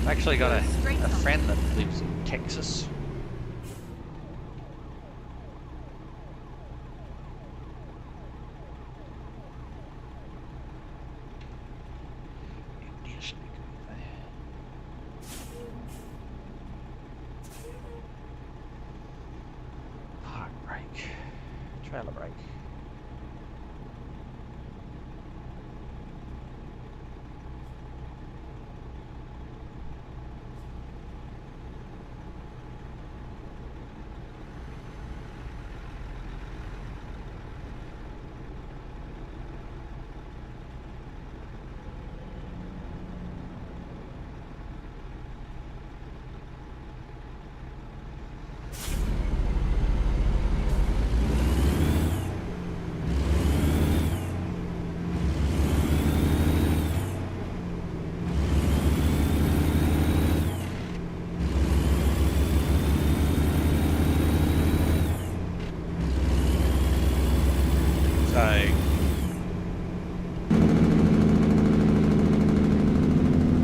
I've actually got Go straight a up. friend that lives in Texas. India speaker there. Park brake. Trailer brake. So, a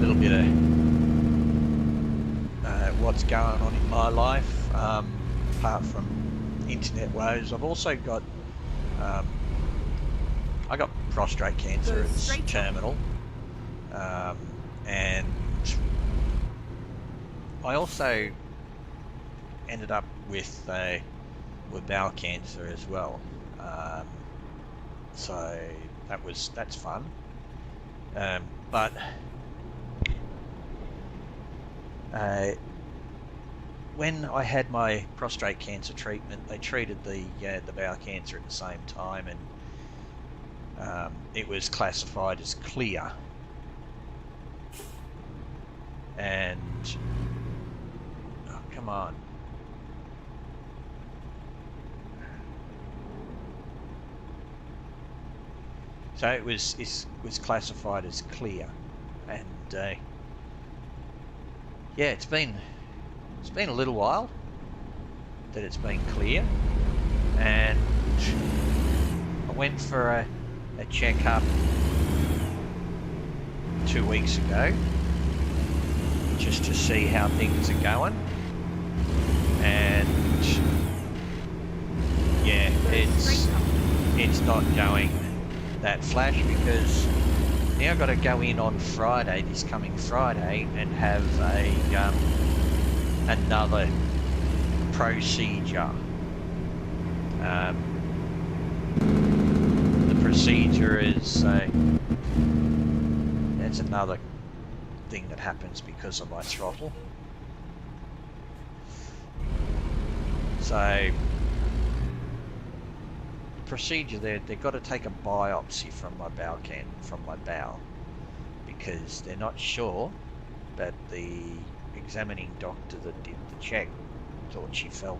little bit of what's going on in my life, apart from internet woes. I've also got, I got prostate cancer. Go It's straight up. terminal, and I also ended up with bowel cancer as well. So that's fun. But when I had my prostate cancer treatment, they treated the bowel cancer at the same time, and it was classified as clear. And oh, come on. So it was classified as clear, and yeah, it's been a little while that it's been clear, and I went for a checkup 2 weeks ago just to see how things are going, and yeah, it's not going that flash, because now I've got to go in on Friday, this coming Friday, and have another procedure. The procedure is it's another thing that happens because of my throttle. So procedure there, they've got to take a biopsy from my bowel because they're not sure, but the examining doctor that did the check thought she felt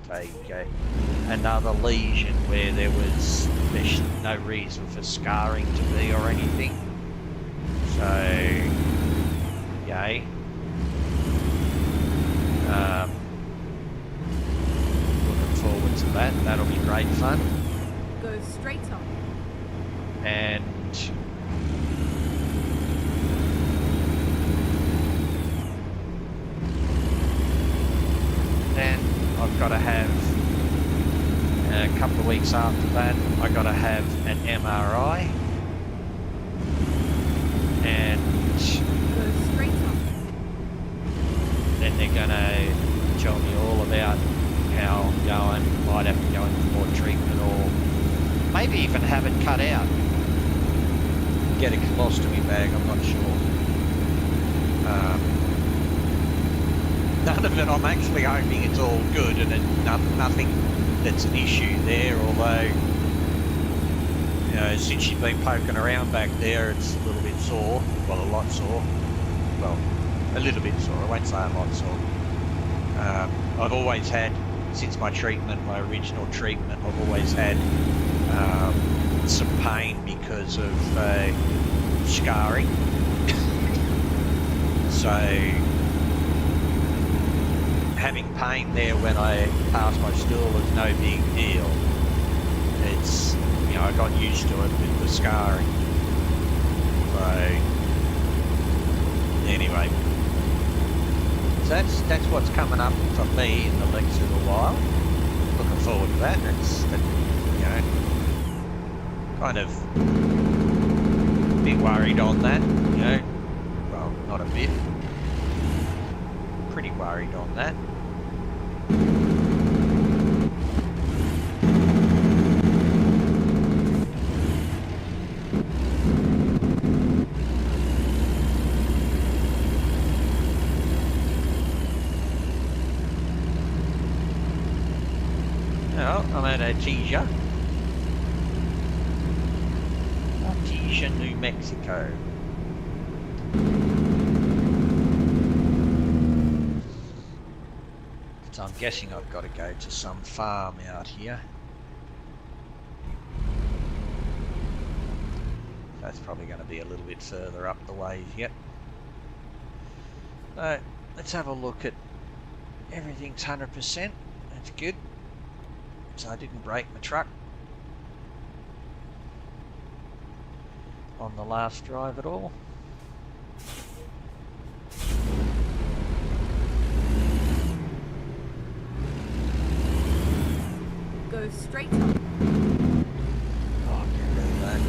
another lesion where there's no reason for scarring to be or anything. So yay. Looking forward to that. That'll be great fun. Go straight up. And then I've got to have weeks after that, I got to have an MRI, and Go straight up. then they're going to tell me all about how I'm going. Might have to go in for more treatment, or maybe even have it cut out. Get a colostomy bag, I'm not sure. None of it, I'm actually hoping it's all good and nothing that's an issue there, although, you know, since you've been poking around back there, it's a little bit sore. Well, a lot sore. Well, a little bit sore, I won't say a lot sore. I've always had, since my treatment, my original treatment, I've always had some pain because of scarring. So having pain there when I pass my stool is no big deal. It's, you know, I got used to it with the scarring. So anyway, so that's what's coming up for me in the next little while. Looking forward to that. It's, you know, kind of a bit worried on that, you know. Well, not a bit. Pretty worried on that. Well, I'm at Artesia, New Mexico. So I'm guessing I've got to go to some farm out here. That's probably going to be a little bit further up the ways yet. So let's have a look at everything's 100%. That's good. So I didn't break my truck on the last drive at all. Go straight up. Oh, get rid of that.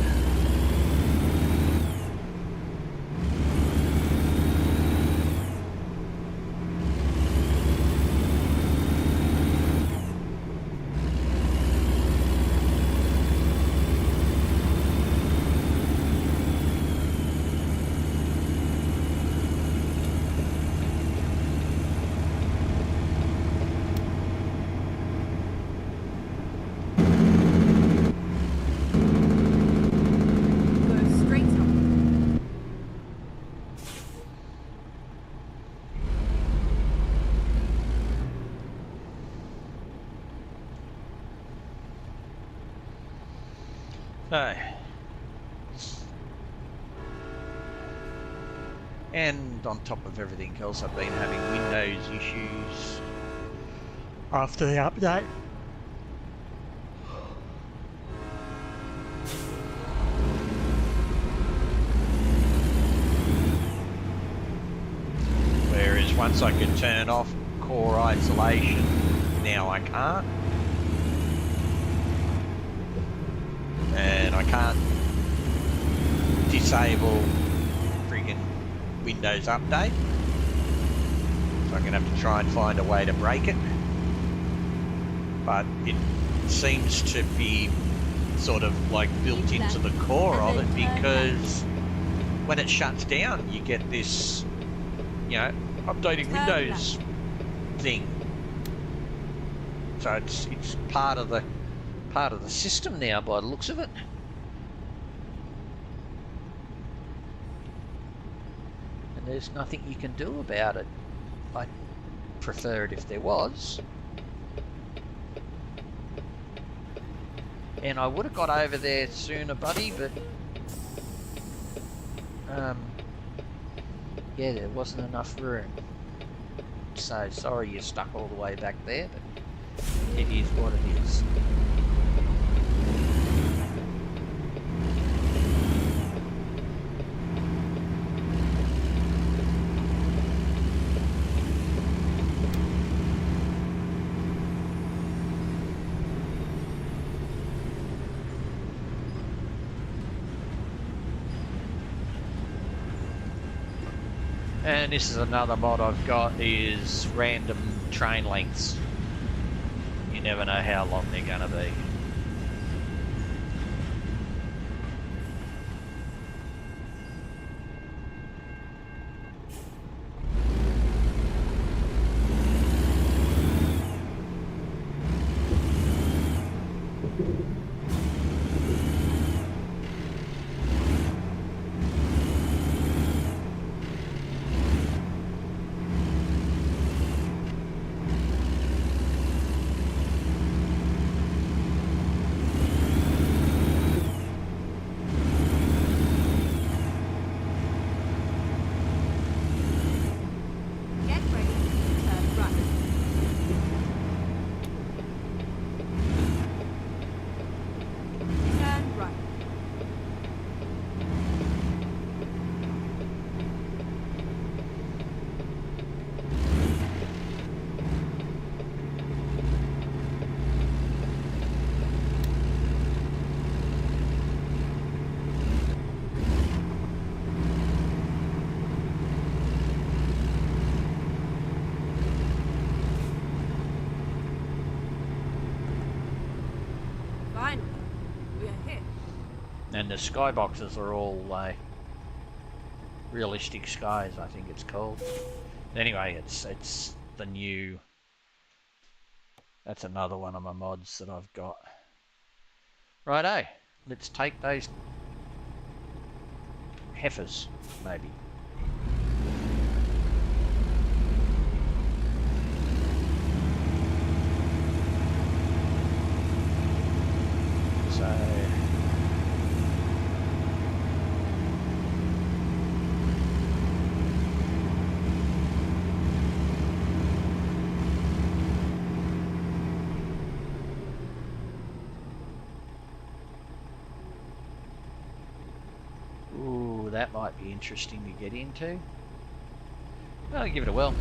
So, and on top of everything else, I've been having Windows issues after the update. Whereas once I could turn off core isolation, now I can't. And I can't disable friggin' Windows Update. So I'm going to have to try and find a way to break it. But it seems to be sort of like built into the core of it, because when it shuts down you get this, you know, updating Windows thing. So it's part of the system now by the looks of it. And there's nothing you can do about it. I'd prefer it if there was. And I would have got over there sooner, buddy, but yeah, there wasn't enough room. So sorry you're stuck all the way back there, but it is what it is. And this is another mod I've got, is random train lengths. You never know how long they're going to be. Get ready to turn right. Turn right. Finally, we are here. And the skyboxes are all realistic skies, I think it's called. Anyway, it's the new. That's another one of my mods that I've got. Righto, let's take those heifers, maybe. So ooh, that might be interesting to get into. I'll give it a whirl.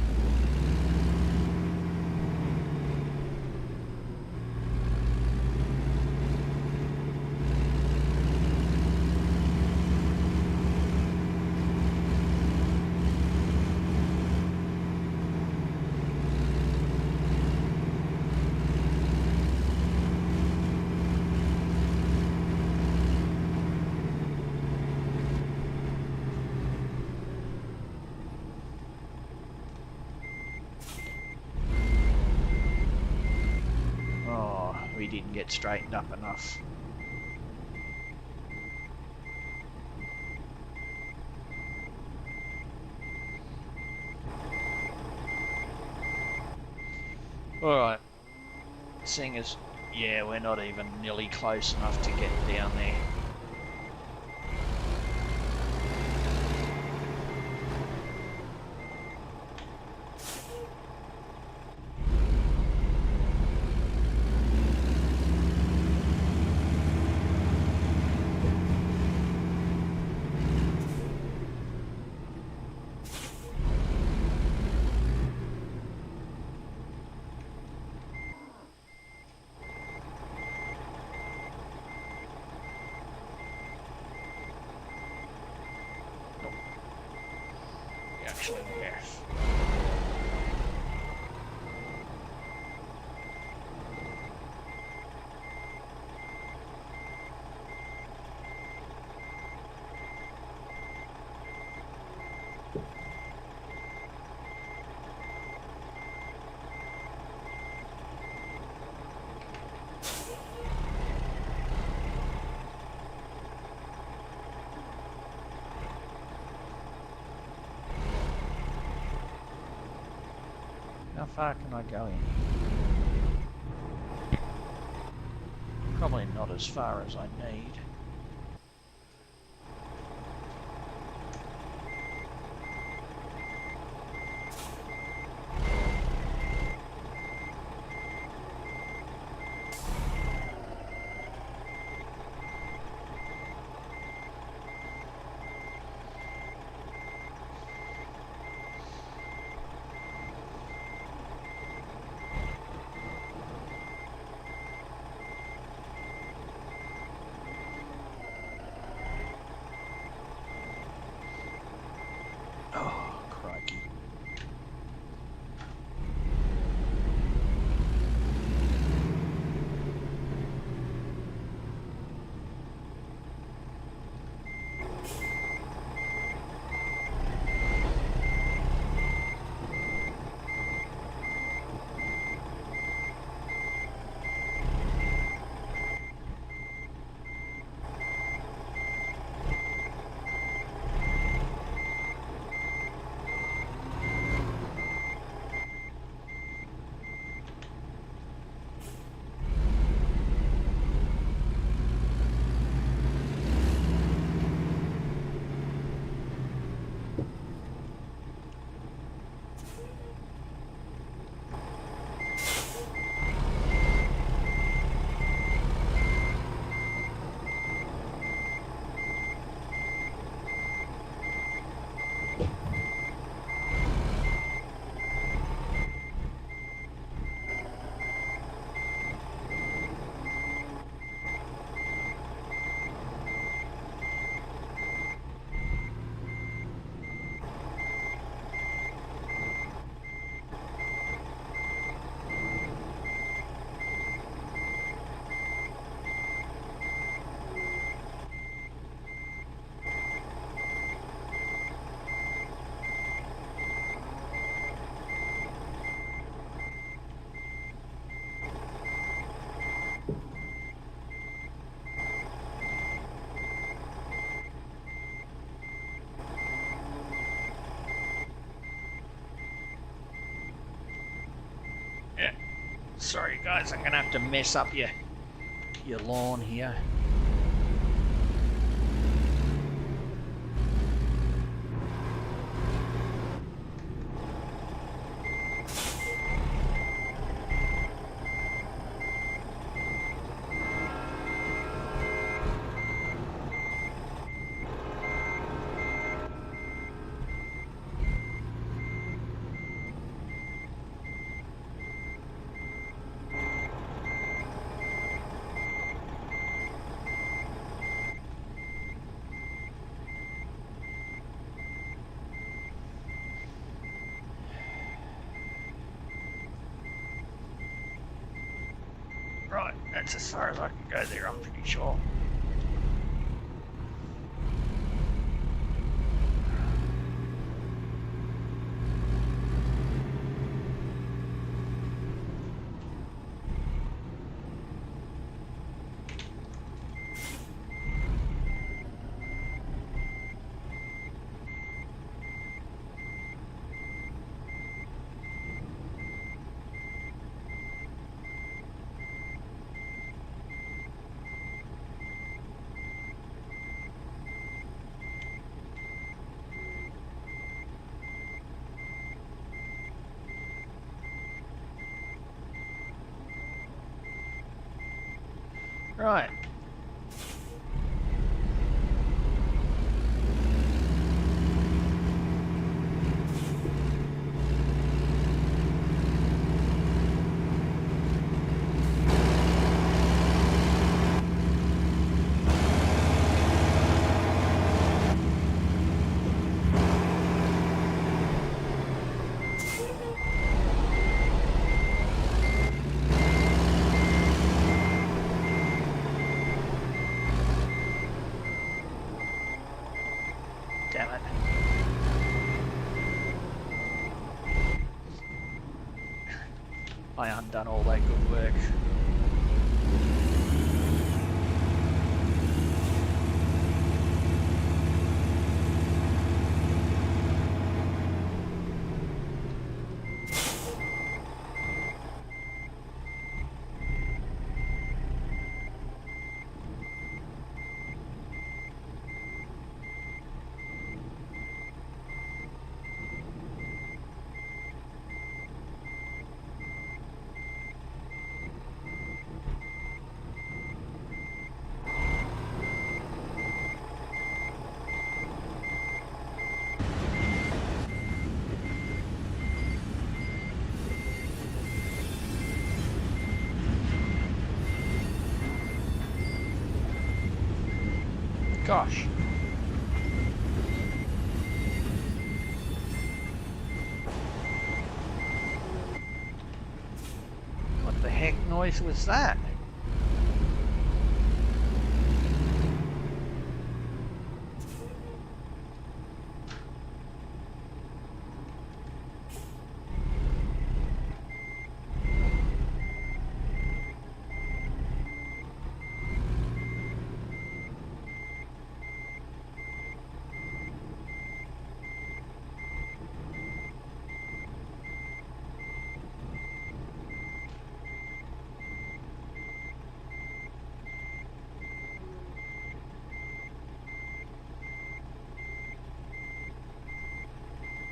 Oh, we didn't get straightened up enough. Alright. Seeing as, yeah, we're not even nearly close enough to get down there. Actually, yes. How far can I go in? Probably not as far as I need. Sorry guys, I'm gonna have to mess up your lawn here. Right, that's as far as I can go there, I'm pretty sure. Right. Damn it. I undone all that good work. Gosh. What the heck noise was that?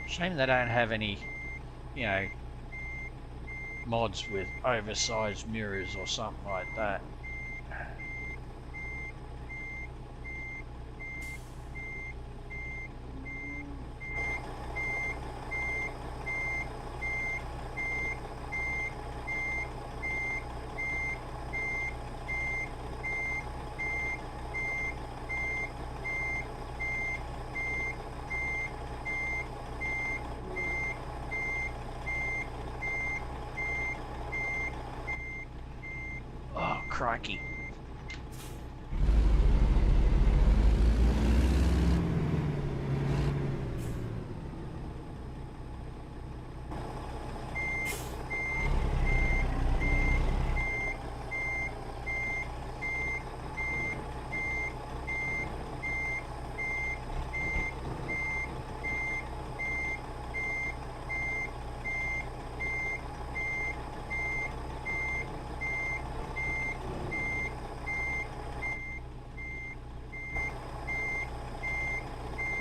Shame they don't have any, you know, mods with oversized mirrors or something like that. Oh, crikey.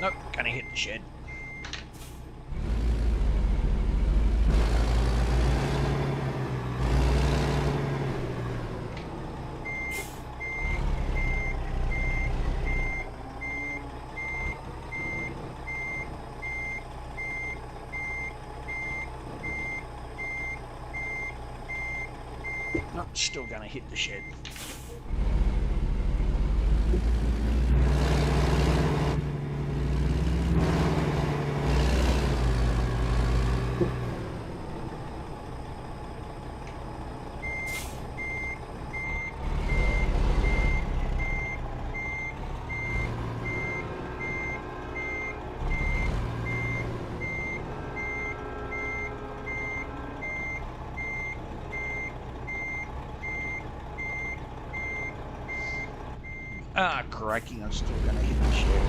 Nope, gonna hit the shed. Nope, still gonna hit the shed. Ah, crikey, I'm still gonna hit the shed.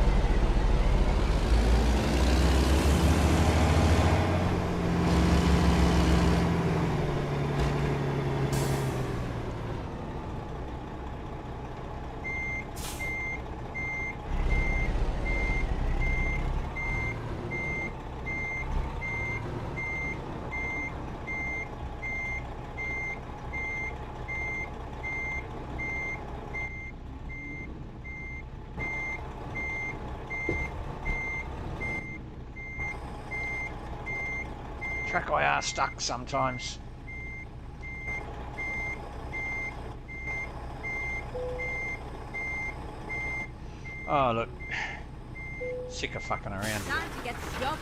Track IR stuck sometimes. Oh, look. Sick of fucking around. Time to get the job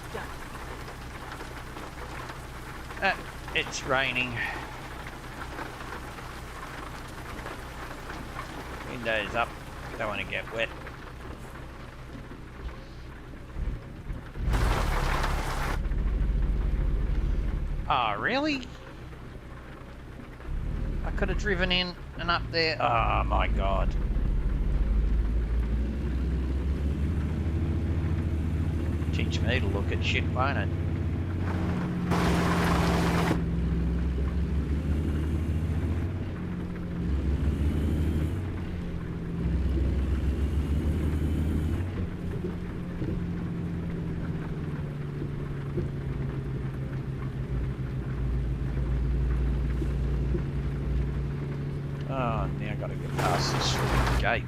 done. It's raining. Windows up. Don't want to get wet. Oh, really? I could have driven in and up there. Oh, my God. Teach me to look at shit, won't it? Oh, now I've got to get past this gate.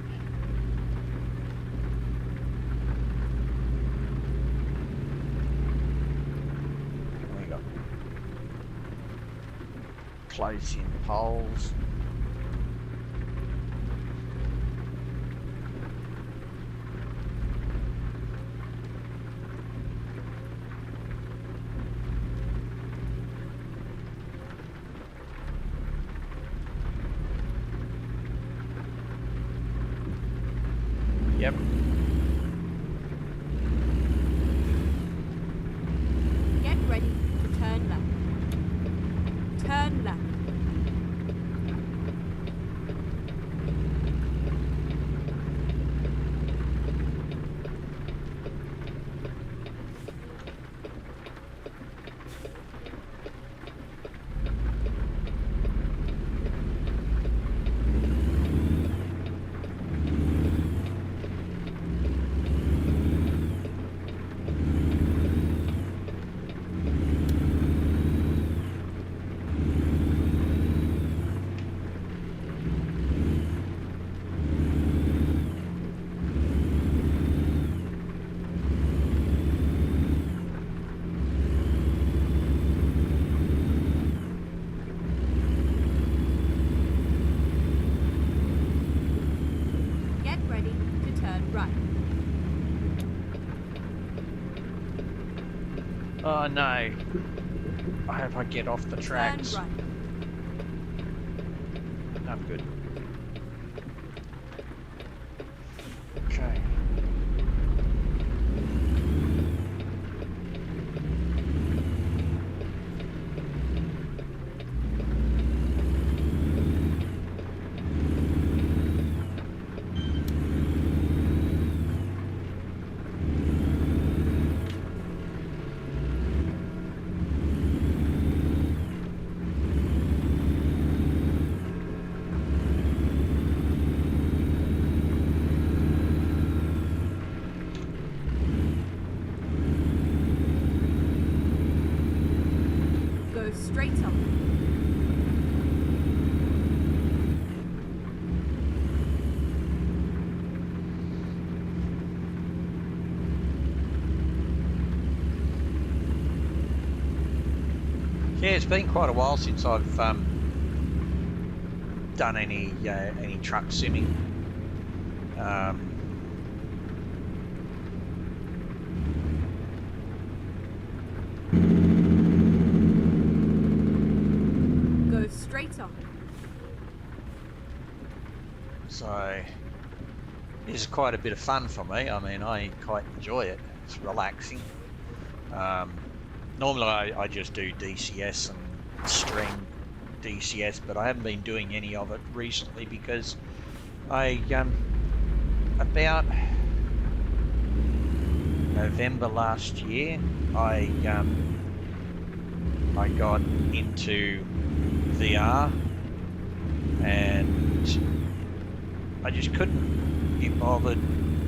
We got close-in poles. Yep. Get ready to turn left. Turn left. Get ready to turn right. Oh, no. I hope I get off the tracks. Turn right. I'm good. Okay. straight on. Yeah, it's been quite a while since I've done any truck simming. Go straight on. So this is quite a bit of fun for me. I mean, I quite enjoy it. It's relaxing. Normally I just do DCS and stream DCS, but I haven't been doing any of it recently because I about November last year I got into VR and I just couldn't be bothered.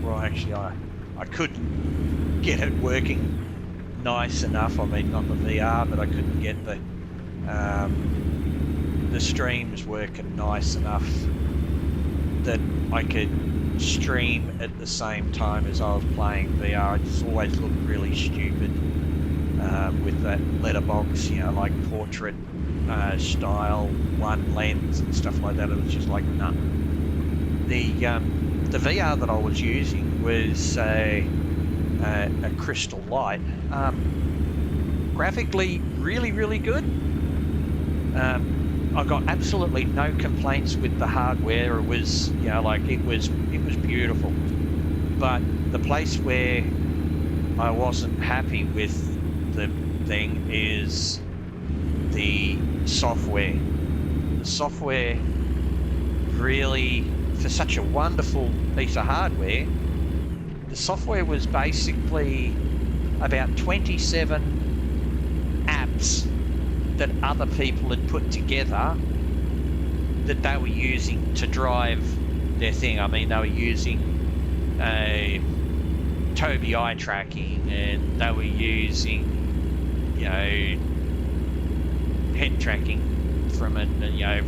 Well, actually I couldn't get it working nice enough. I mean, not the VR, but I couldn't get the streams working nice enough that I could stream at the same time as I was playing VR. It just always looked really stupid with that letterbox, you know, like portrait style, one lens and stuff like that. It was just like, nah. The VR that I was using was a crystal light. Graphically, really good. I got absolutely no complaints with the hardware. It was, you know, like it was beautiful. But the place where I wasn't happy with the thing is the software. The software really, for such a wonderful piece of hardware, the software was basically about 27 apps that other people had put together that they were using to drive their thing. I mean, they were using Tobii eye tracking, and they were using, you know, head tracking from it, you know,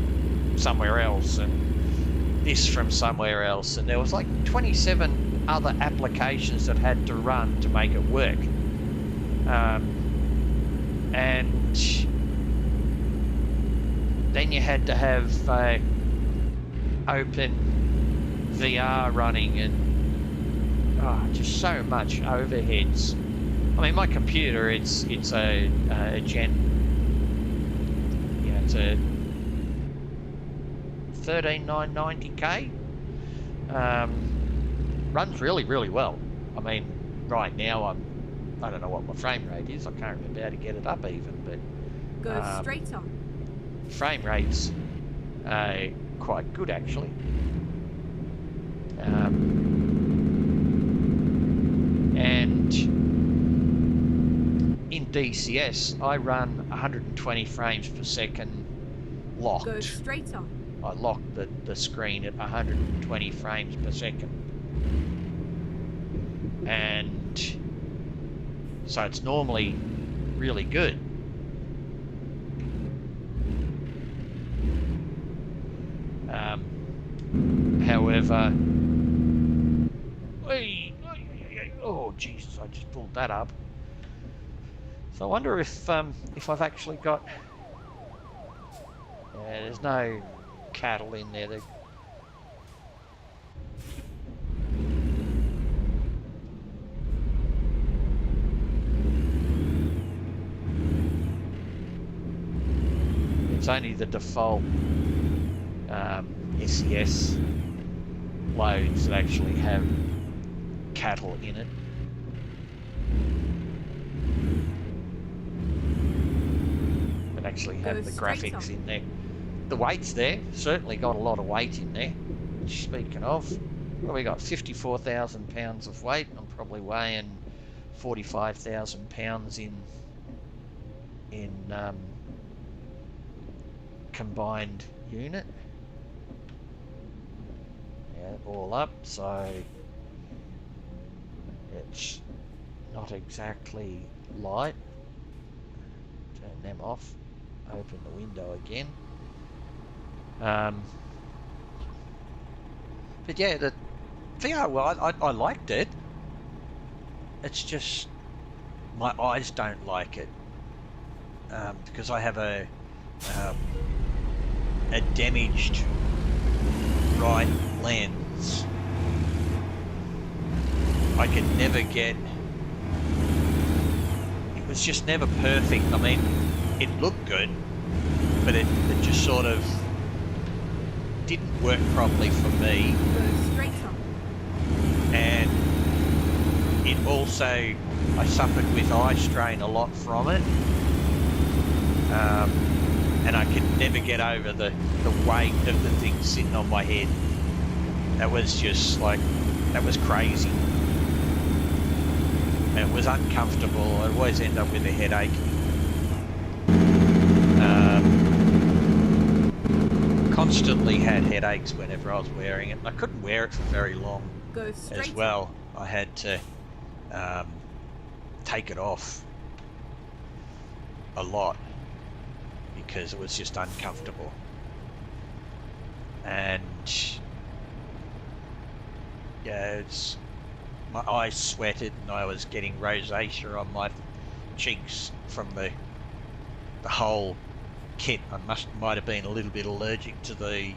somewhere else, and this from somewhere else, and there was like 27 other applications that had to run to make it work. And then you had to have Open VR running, and just so much overheads. I mean, my computer, it's a Gen, it's a 13990K. Runs really well. I mean, right now I don't know what my frame rate is. I can't remember how to get it up even, but Go straight on. frame rate's quite good actually. And in DCS I run 120 frames per second locked. Go straight on. I lock the screen at 120 frames per second. And so it's normally really good. However, oh Jesus, I just pulled that up. So I wonder if I've actually got, there's no cattle in there. It's only the default SES loads that actually have cattle in it. That actually have the graphics in there. The weight's there, certainly got a lot of weight in there. Which, speaking of, well, we got 54,000 pounds of weight. I'm probably weighing 45,000 pounds in combined unit. Yeah, all up, so it's not exactly light. Turn them off. open the window again. But yeah, the VR, well, I liked it. It's just my eyes don't like it because I have a damaged right lens. I could never get. It was just never perfect. I mean, it looked good, but it just sort of didn't work properly for me. Go straight on. And it also, I suffered with eye strain a lot from it. And I could never get over the weight of the thing sitting on my head. That was just like, that was crazy. And it was uncomfortable. I'd always end up with a headache. Constantly had headaches whenever I was wearing it. I couldn't wear it for very long Go straight as well. I had to take it off a lot because it was just uncomfortable. And yeah, my eyes sweated and I was getting rosacea on my cheeks from the whole kit. I might have been a little bit allergic to the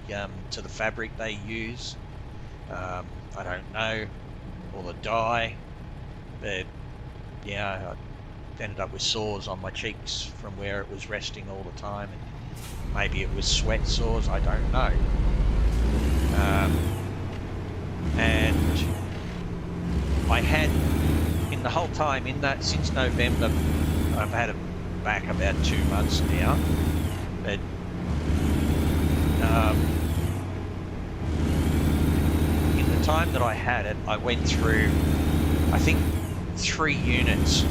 fabric they use. I don't know, or the dye, but yeah, I ended up with sores on my cheeks from where it was resting all the time, and maybe it was sweat sores. I don't know. And I had, in the whole time, in that since November, I've had it back about 2 months now. But in the time that I had it, I went through, I think, 3 units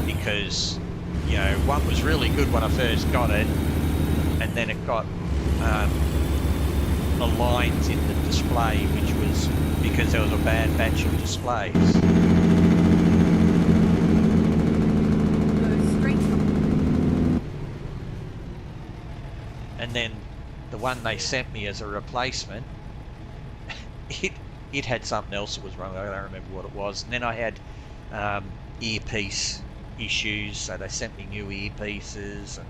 because, you know, one was really good when I first got it, and then it got the lines in the display, which was because there was a bad batch of displays. And then the one they sent me as a replacement, it had something else that was wrong. I don't remember what it was. And then I had earpiece issues, so they sent me new earpieces. And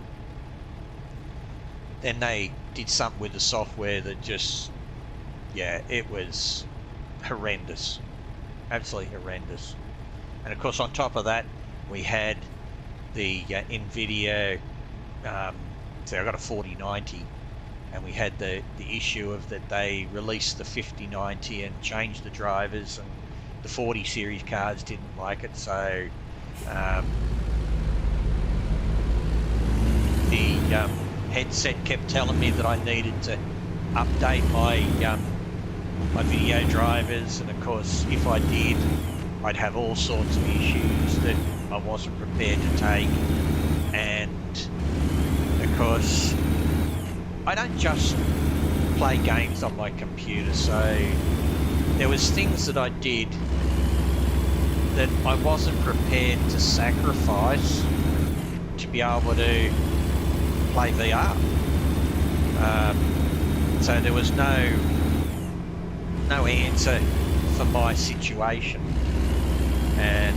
then they did something with the software that just, yeah, it was horrendous. Absolutely horrendous. And of course, on top of that, we had the NVIDIA. So I got a 4090, and we had the issue of that they released the 5090 and changed the drivers, and the 40 series cards didn't like it, so the headset kept telling me that I needed to update my my video drivers, and of course if I did, I'd have all sorts of issues that I wasn't prepared to take. And of course, I don't just play games on my computer, so there was things that I did that I wasn't prepared to sacrifice to be able to play VR. So there was no answer for my situation, and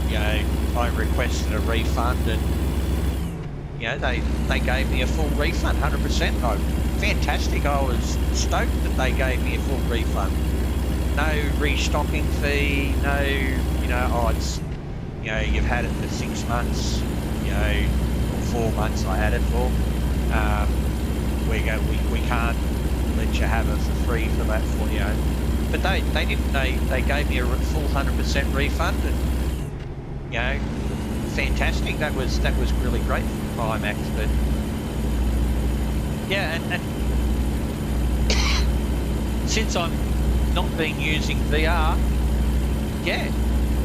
you know, I requested a refund, and you know, they gave me a full refund, 100%. Fantastic. I was stoked that they gave me a full refund. No restocking fee, no, you know, oh, it's, you know, you've had it for 6 months, you know, or 4 months I had it for. We can't let you have it for free for that, for, you know. But they didn't, they gave me a full 100% refund, and, you know, fantastic. That was really great for Climax. But yeah, and since I'm not been using VR, yeah,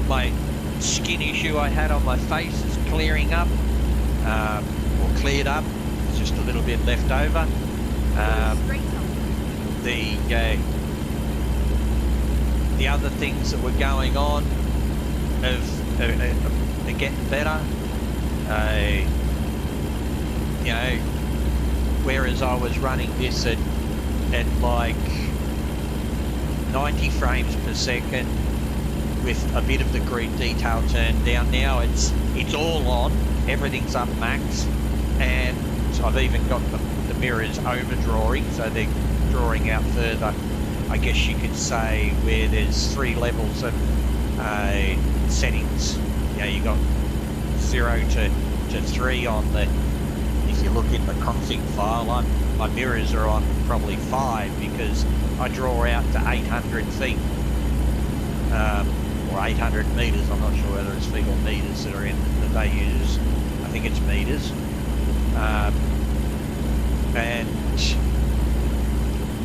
my skin issue I had on my face is clearing up, or cleared up. It's just a little bit left over. The other things that were going on are getting better. you know, whereas I was running this at like 90 frames per second with a bit of the grid detail turned down. Now it's all on, everything's up max, and I've even got the mirrors overdrawing, so they're drawing out further. I guess you could say where there's 3 levels of settings. You know, you got 0 to 3 on the. If you look in the config file, my mirrors are on probably 5 because I draw out to 800 feet or 800 meters. I'm not sure whether it's feet or meters that they use. I think it's meters. And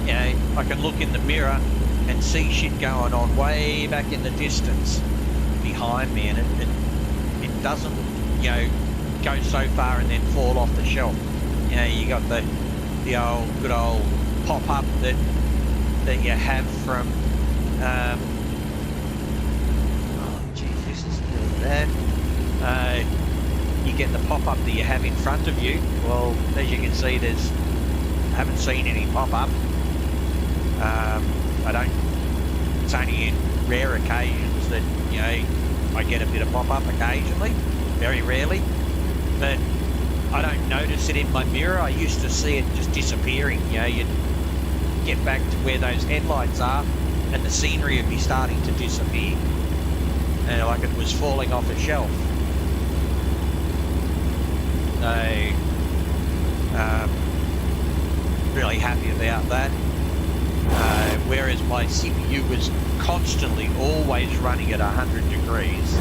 you know, I can look in the mirror and see shit going on way back in the distance behind me, and it doesn't, you know, go so far and then fall off the shelf. You know, you got the old good old pop-up that you have from oh geez, this is really bad. You get the pop-up that you have in front of you. Well, as you can see, I haven't seen any pop-up. It's only in rare occasions that, you know, I get a bit of pop-up occasionally, very rarely, but I don't notice it in my mirror. I used to see it just disappearing. You know, you'd get back to where those headlights are and the scenery would be starting to disappear, and like it was falling off a shelf. So, really happy about that. Whereas my CPU was constantly always running at 100 degrees,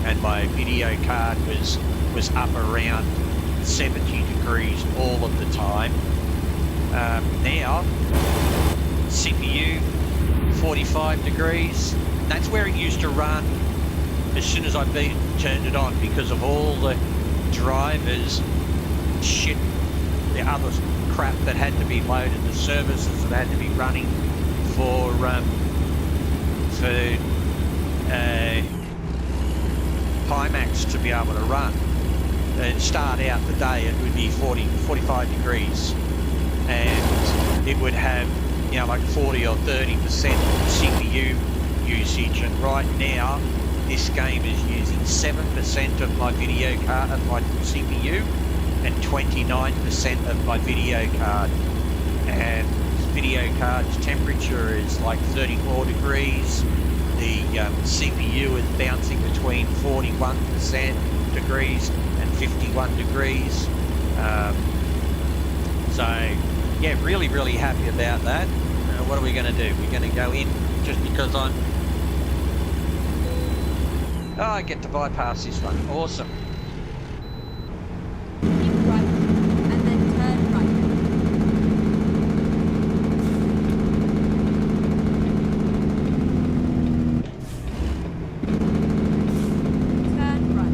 and my video card was up around 70 degrees all of the time. Now, CPU 45 degrees. That's where it used to run as soon as I turned it on, because of all the drivers, shit, the other crap that had to be loaded, the services that had to be running for Pimax to be able to run. And start out the day, it would be 45 degrees, and it would have, you know, like 40 or 30% CPU usage. And right now, this game is using 7% of my video card, of my CPU, and 29% of my video card. And video card's temperature is like 34 degrees. The CPU is bouncing between 41% degrees and 51 degrees. So, yeah, really, really happy about that. What are we going to do? We're going to go in just because I get to bypass this one. Awesome. Keep right, and then turn right. Turn right.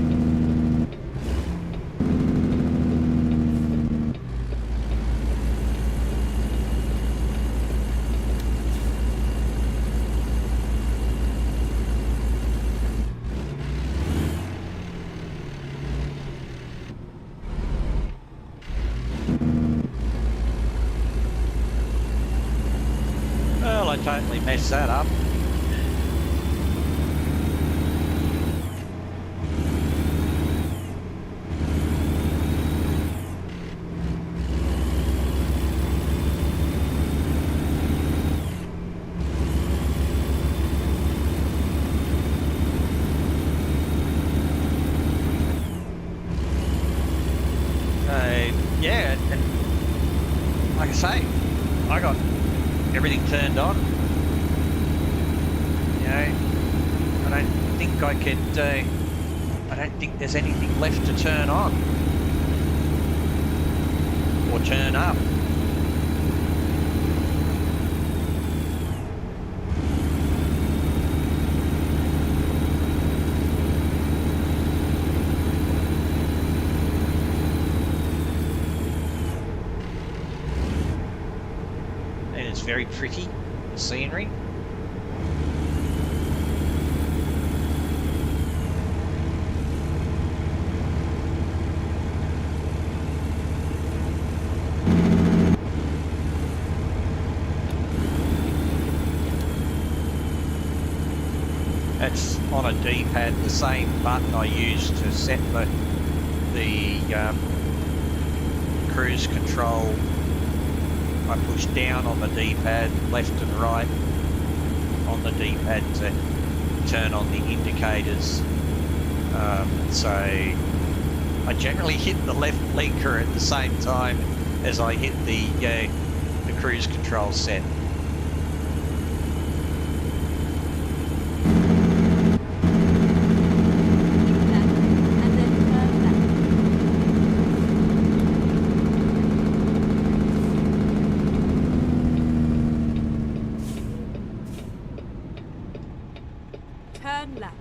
Well, I totally messed that up. Yeah, and like I say, I got everything turned on. You know, I don't think I could, I don't think there's anything left to turn on or turn up. It's very pretty, the scenery. That's on a D-pad, the same button I used to set the cruise control. I push down on the D-pad, left and right on the D-pad to turn on the indicators. So I generally hit the left blinker at the same time as I hit the cruise control set. Turn left.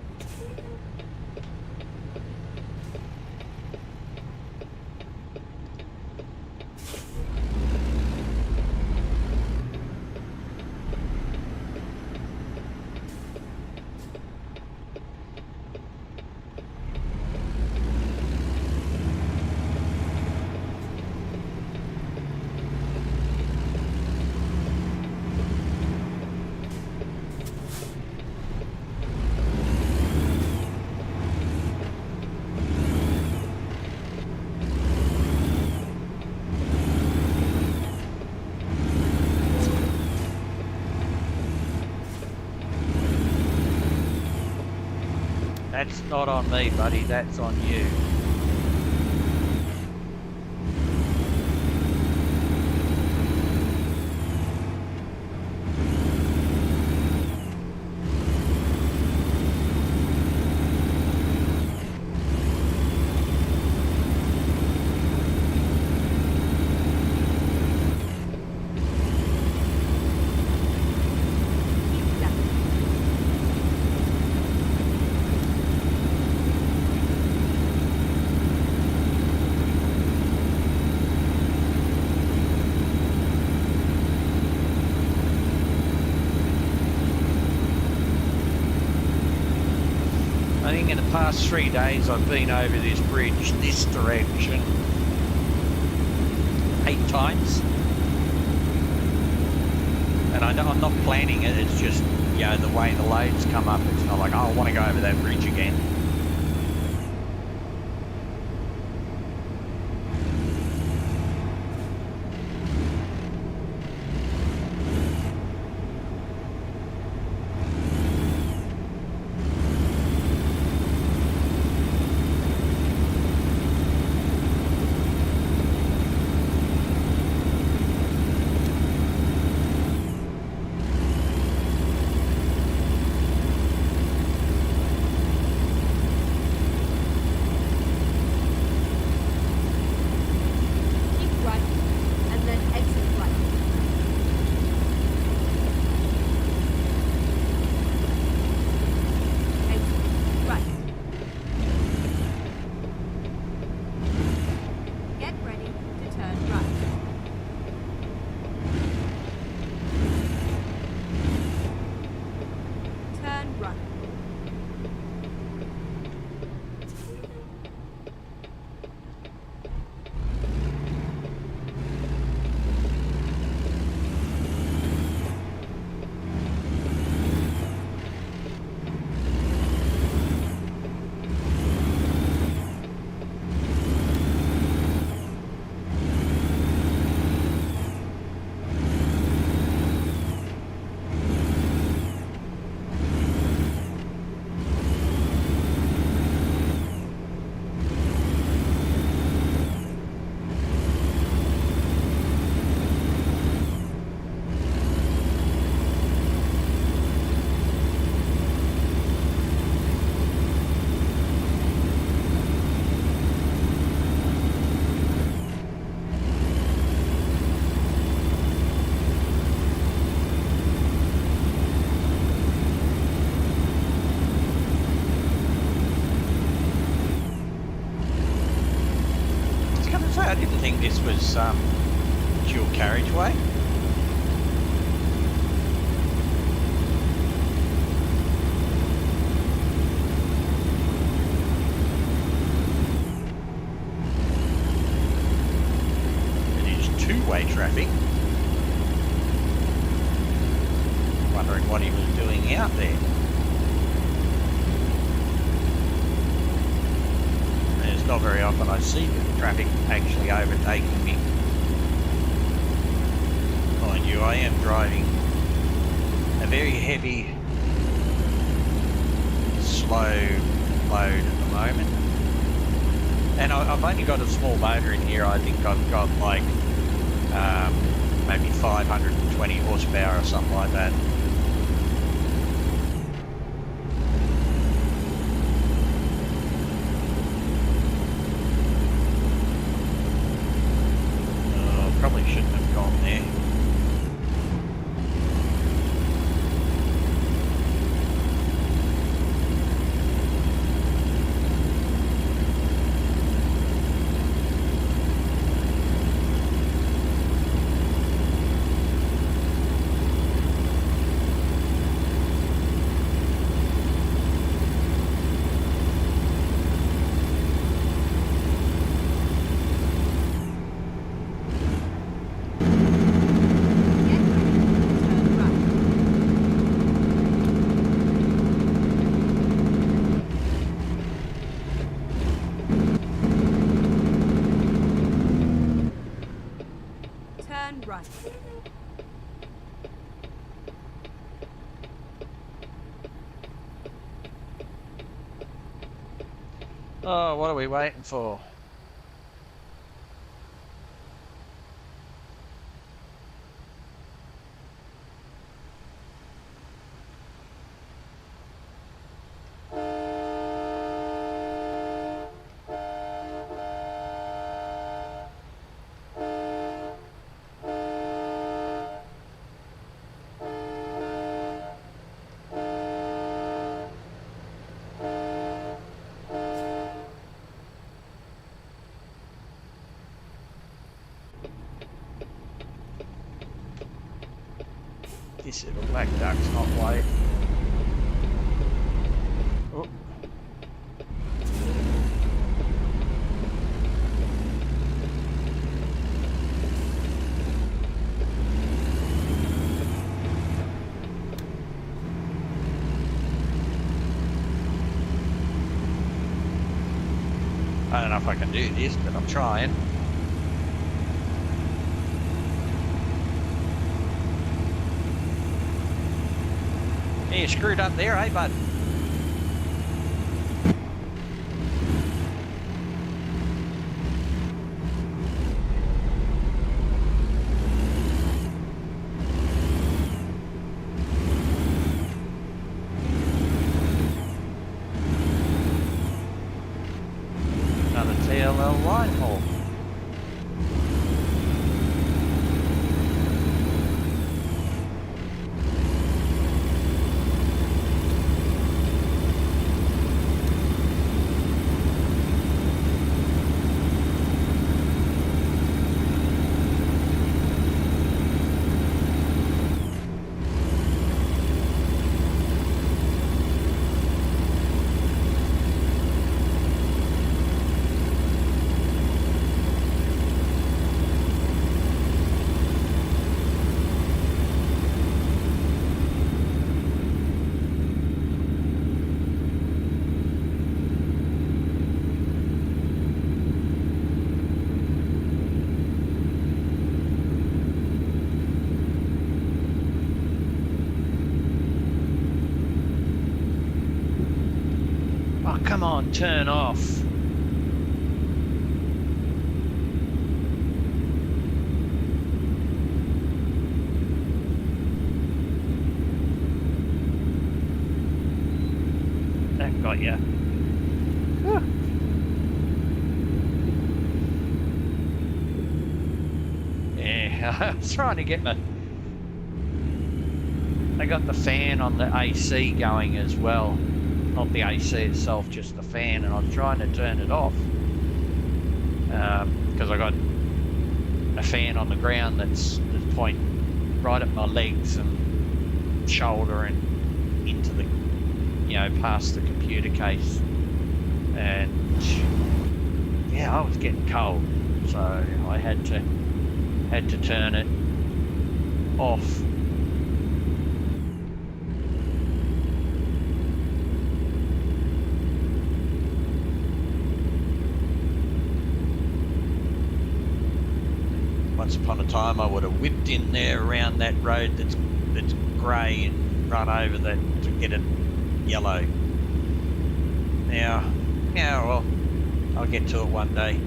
That's not on me, buddy, that's on you. Keep left. I think in the past 3 days I've been over this bridge this direction 8 times. And I'm not planning it, it's just, you know, the way the loads come up, it's not like, oh, I want to go over that bridge again. Keep right, and then exit right. Exit right. Get ready to turn right. Turn right. I didn't think this was dual carriageway. It is two-way traffic. Wondering what he was doing out there. not very often I see the traffic actually overtaking me. Mind you, I am driving a very heavy, slow load at the moment. And I've only got a small motor in here. I think I've got like maybe 520 horsepower or something like that. Probably shouldn't have gone there. Turn right. Oh, what are we waiting for? This little black duck's not white. Oh. I don't know if I can do this, but I'm trying. You screwed up there, eh, bud? Another TLL line haul. Oh, come on, turn off. That got you. Yeah, I was trying to get I got the fan on the AC going as well. Not the AC itself, just the fan, and I was trying to turn it off because I got a fan on the ground that's pointing right at my legs and shoulder and into the, past the computer case, and yeah, I was getting cold, so I had to turn it off. once upon a time I would have whipped in there around that road that's grey and run over that to get it yellow. Now, well, I'll get to it one day.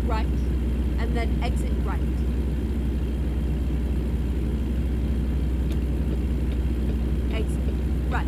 Right, and then exit right. Exit right.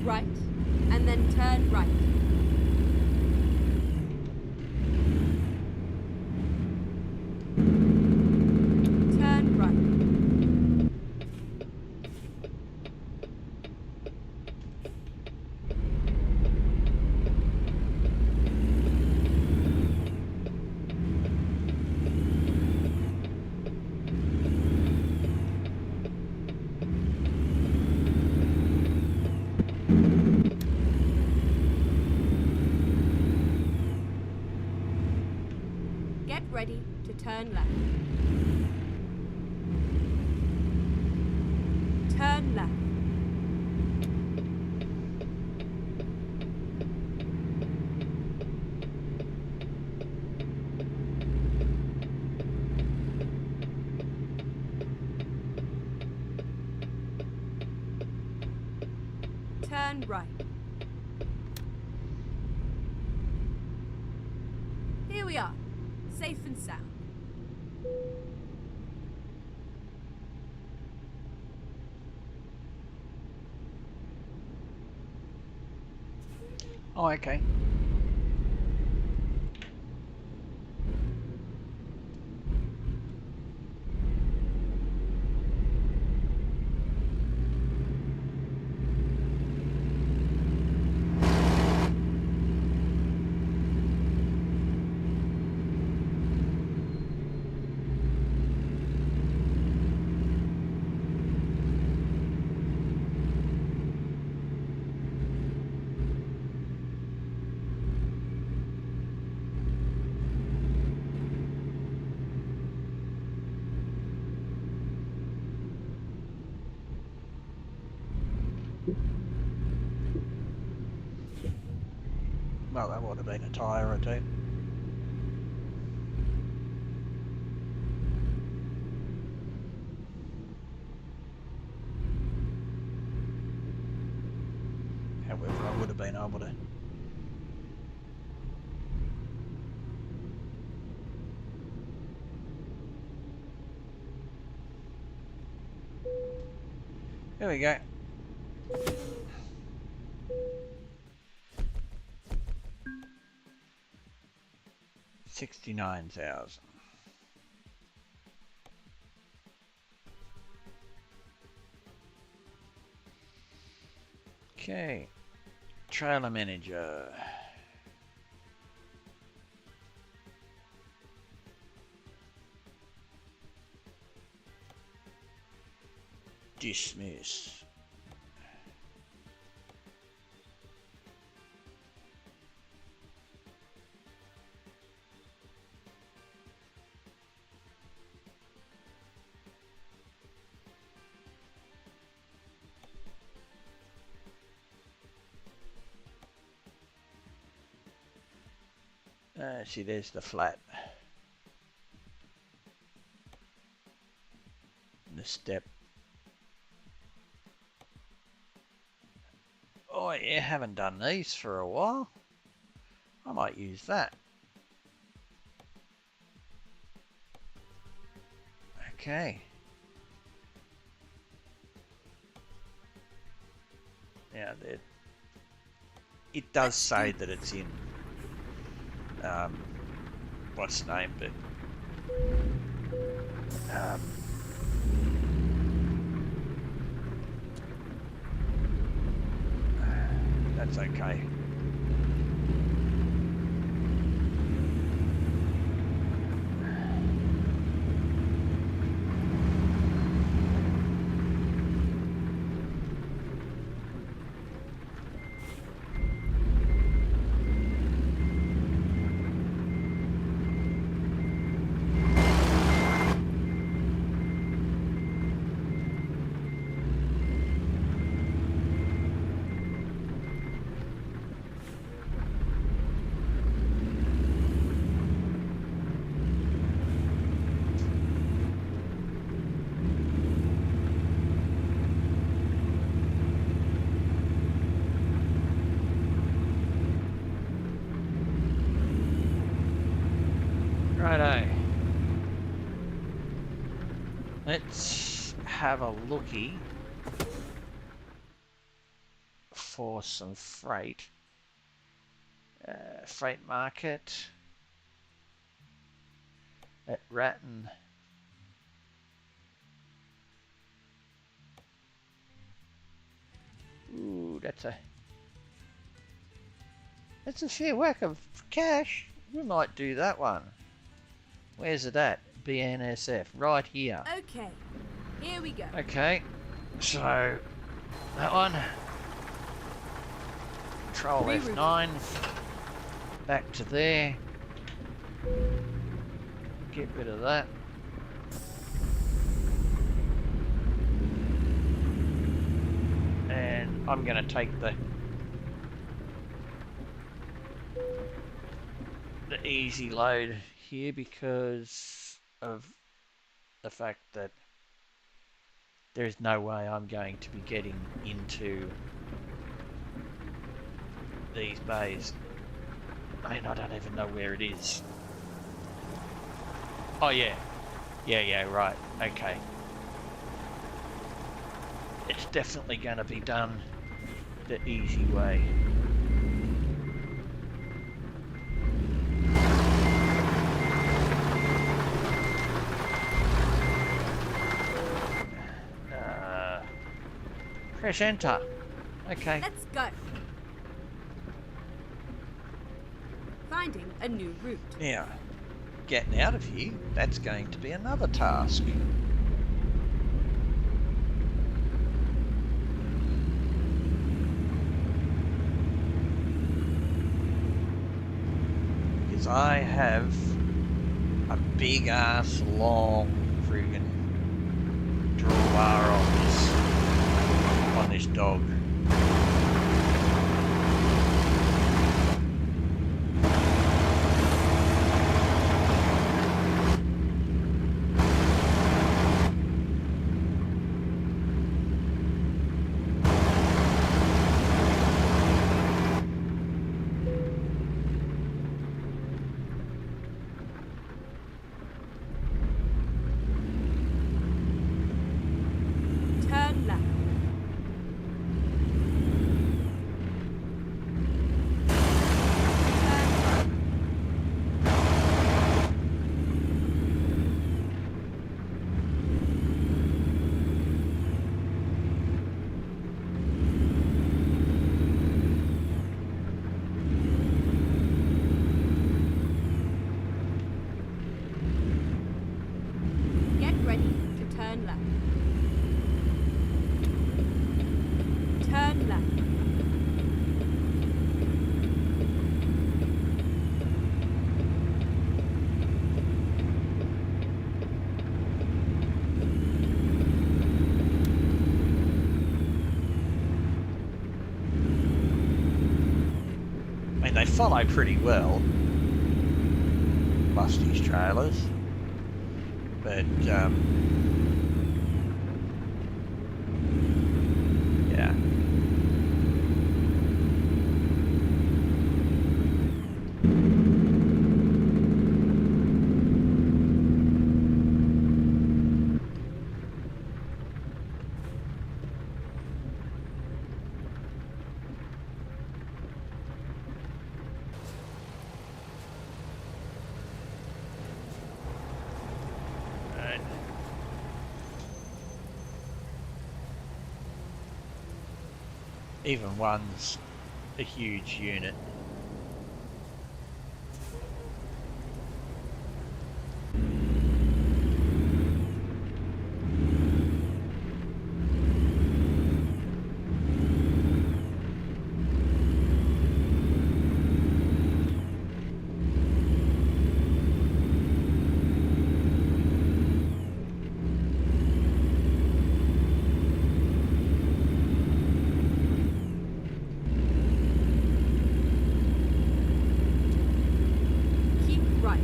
Right, and then turn right. Turn right. ready to turn left. Turn left. Turn right. Here we are, safe and sound. Oh, okay. Well, that would have been a tyre or two. However, I would have been able to. There we go. $69,000. Okay, trailer manager. Dismiss. See, there's the flat. The step. Oh yeah, haven't done these for a while. I might use that. Okay. Now that it does say that it's in what's the name, but that's okay. Righto. Let's have a looky for some freight. Freight market at Ratton. Ooh, that's a fair whack of cash. We might do that one. Where's it at? BNSF, right here. Okay, here we go. Okay, so that one. Control F9. Back to there. get rid of that. And I'm going to take the easy load here because of the fact that there's no way I'm going to be getting into these bays. I mean, I don't even know where it is. Oh yeah. Yeah, right. Okay. It's definitely going to be done the easy way. Press enter. Okay. Let's go. Finding a new route. Now, getting out of here, that's going to be another task. Because I have a big ass long friggin' drawbar on this dog. Turn left. Get ready to turn left. Turn left. I mean, they follow pretty well, Busty's trailers, but yeah. Right. Even one's a huge unit. Keep right.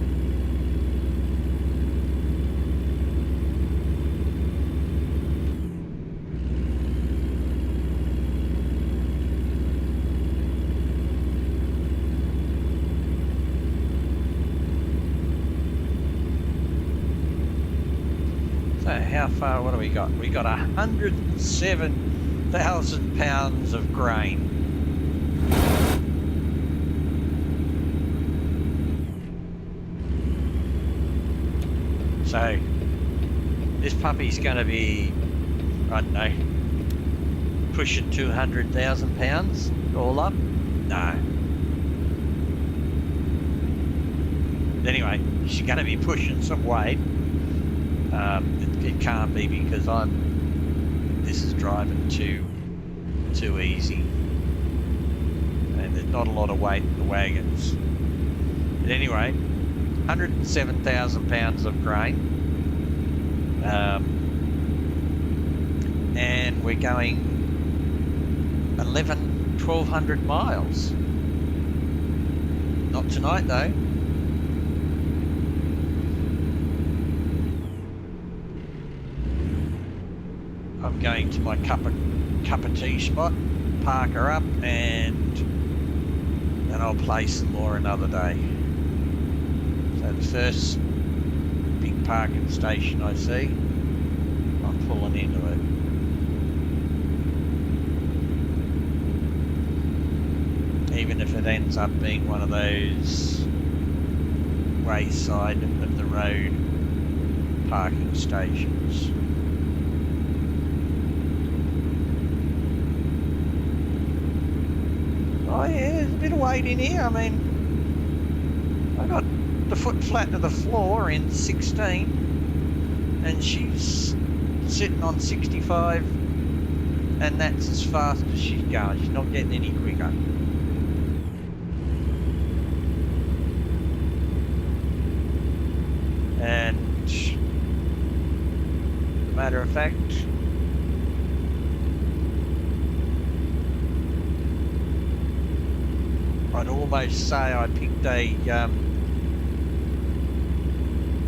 So how far, what do we got? We got 107,000 pounds of grain. So this puppy's going to be, I don't know, pushing 200,000 pounds all up? No. Anyway, she's going to be pushing some weight. It can't be because this is driving too easy, and there's not a lot of weight in the wagons. But anyway, 107,000 pounds of grain. And we're going 1,200 miles. Not tonight though. I'm going to my cup of tea spot, park her up, and then I'll play some more another day. So the first big parking station I see, I'm pulling into it. Even if it ends up being one of those wayside of the road parking stations. Oh yeah, there's a bit of weight in here. I mean, I got the foot flat to the floor in 16 and she's sitting on 65, and that's as fast as she's going. She's not getting any quicker. And matter of fact, I'd almost say I picked a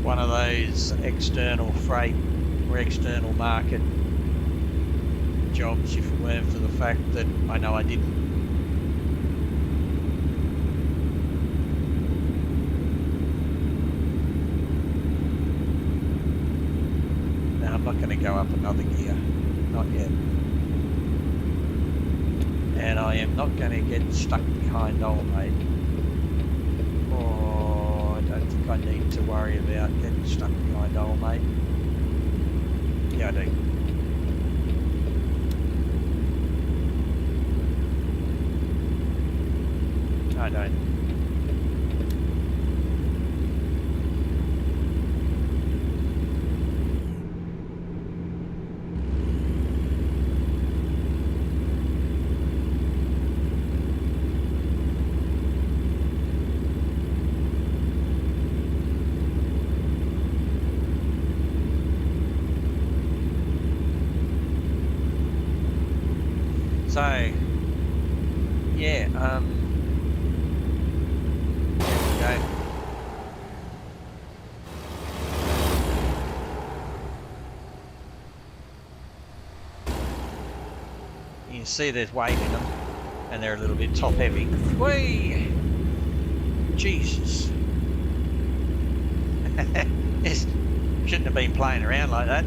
one of those external freight or external market jobs if it weren't for the fact that I know I didn't. Now I'm not going to go up another gear, not yet. And I am not going to get stuck behind old mate. Oh, I don't think I need to worry about getting stuck behind old mate. Yeah, I do. I don't. So, yeah, there we go. You can see there's weight in them, and they're a little bit top heavy. Whee! Jesus. This shouldn't have been playing around like that.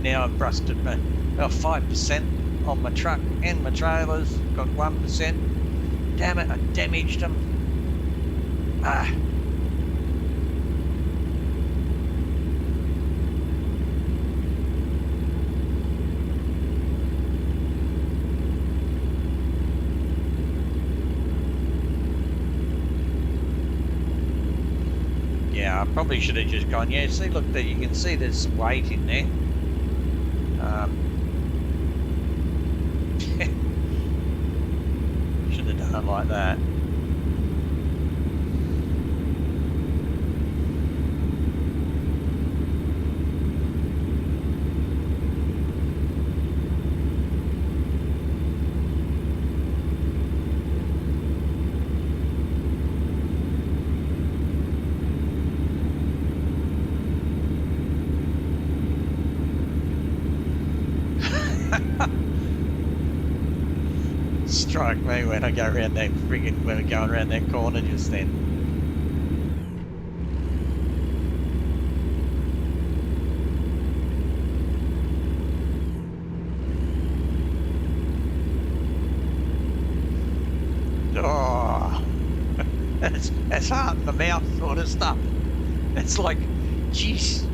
Now I've busted my, well, 5% on my truck and my trailers, got 1%. Damn it, I damaged them. Ah. Yeah, I probably should have just gone, yeah, see, look, there, you can see there's some weight in there. Should have done it like that. Strike me when I go around that friggin' when we're going around that corner just then. Oh, that's heart in the mouth sort of stuff. It's like, jeez.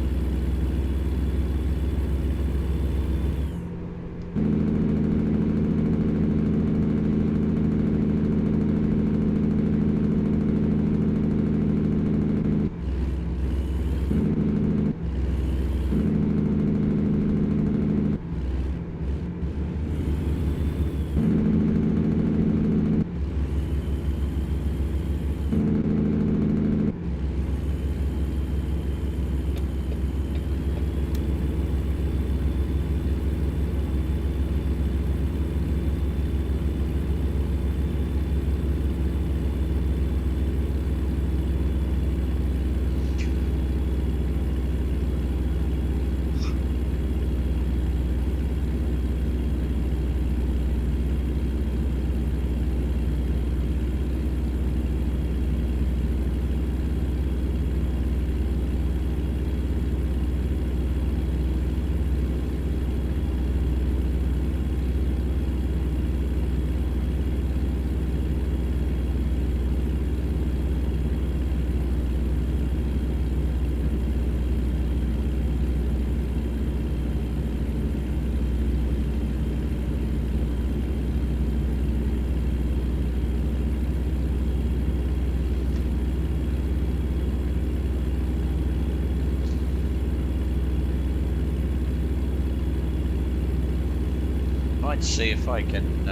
might see if I can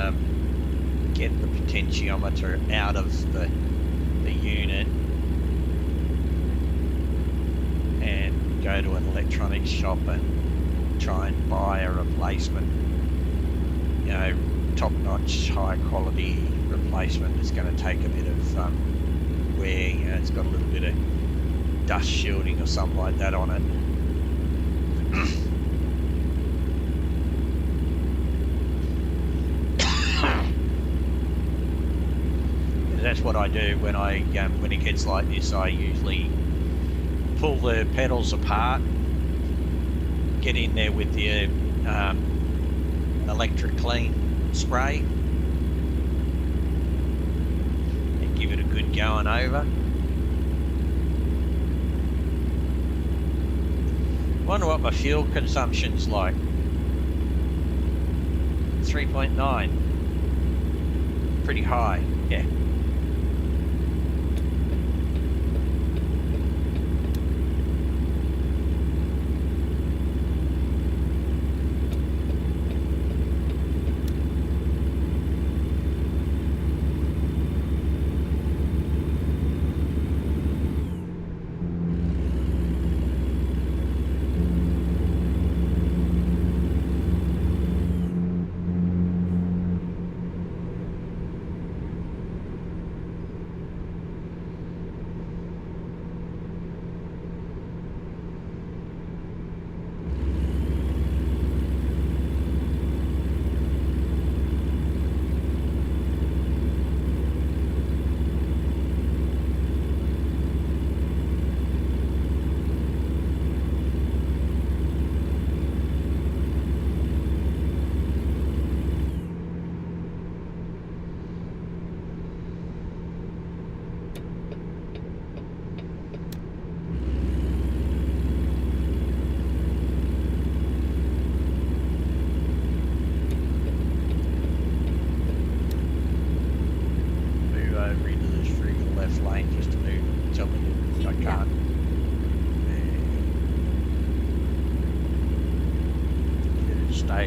get the potentiometer out of the unit and go to an electronics shop and try and buy a replacement, you know, top-notch, high-quality replacement. It's going to take a bit of wear. You know, it's got a little bit of dust shielding or something like that on it. That's what I do when when it gets like this. I usually pull the pedals apart, get in there with the electric clean spray, and give it a good going over. Wonder what my fuel consumption's like. 3.9. Pretty high, yeah.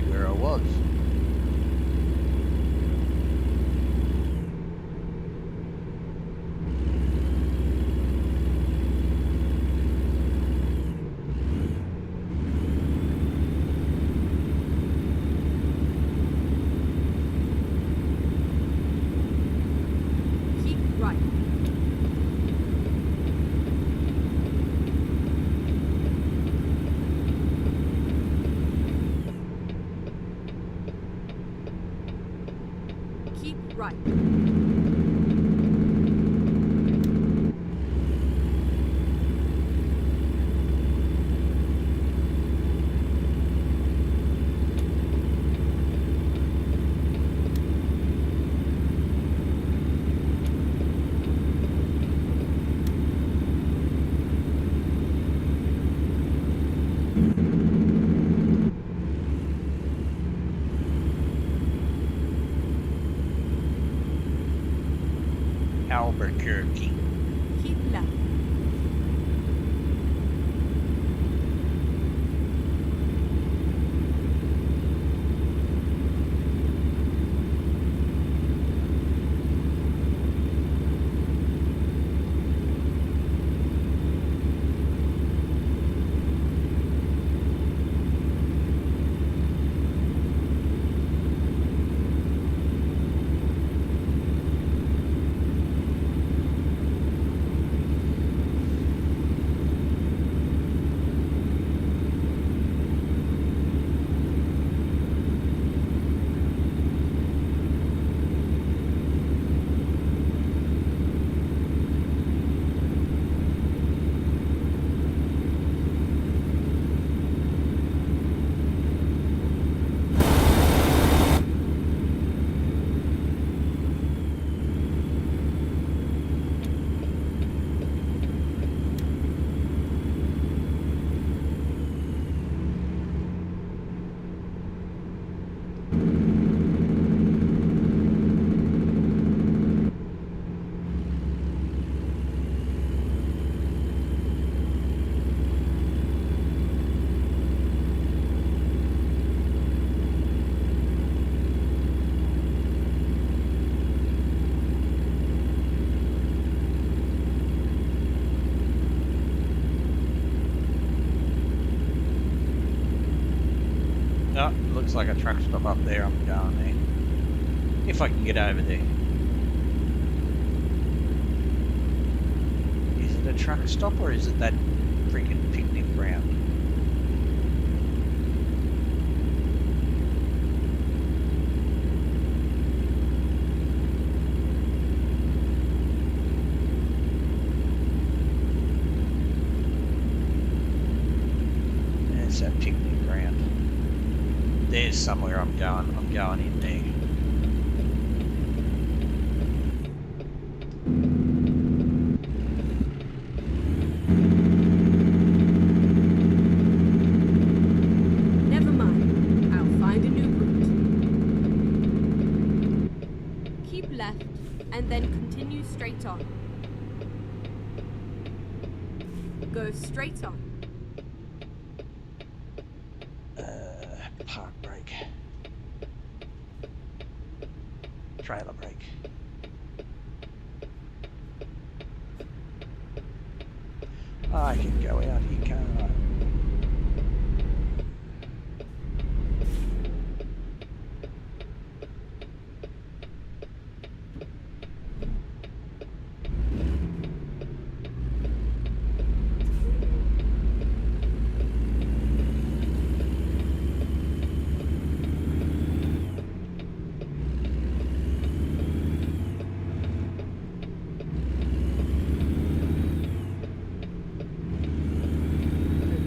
Where I was. Keep right. Keep right. Albuquerque. Keep left. looks like a truck stop up there. I'm going there. If I can get over there. Is it a truck stop or is it that freaking picnic ground? There's that picnic ground. There's somewhere I'm going. I'm going in there. Never mind. I'll find a new route. Keep left and then continue straight on. Go straight on. Park brake. Trailer brake. I can go out here, can't I?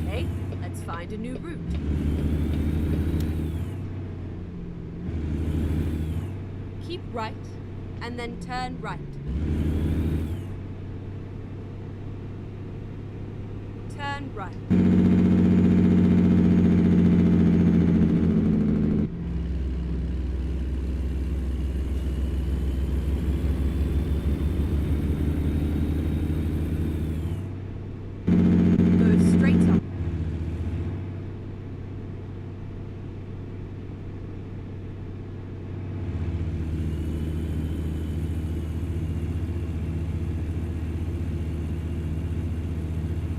Okay, let's find a new route. Keep right and then turn right. Turn right. Go straight on.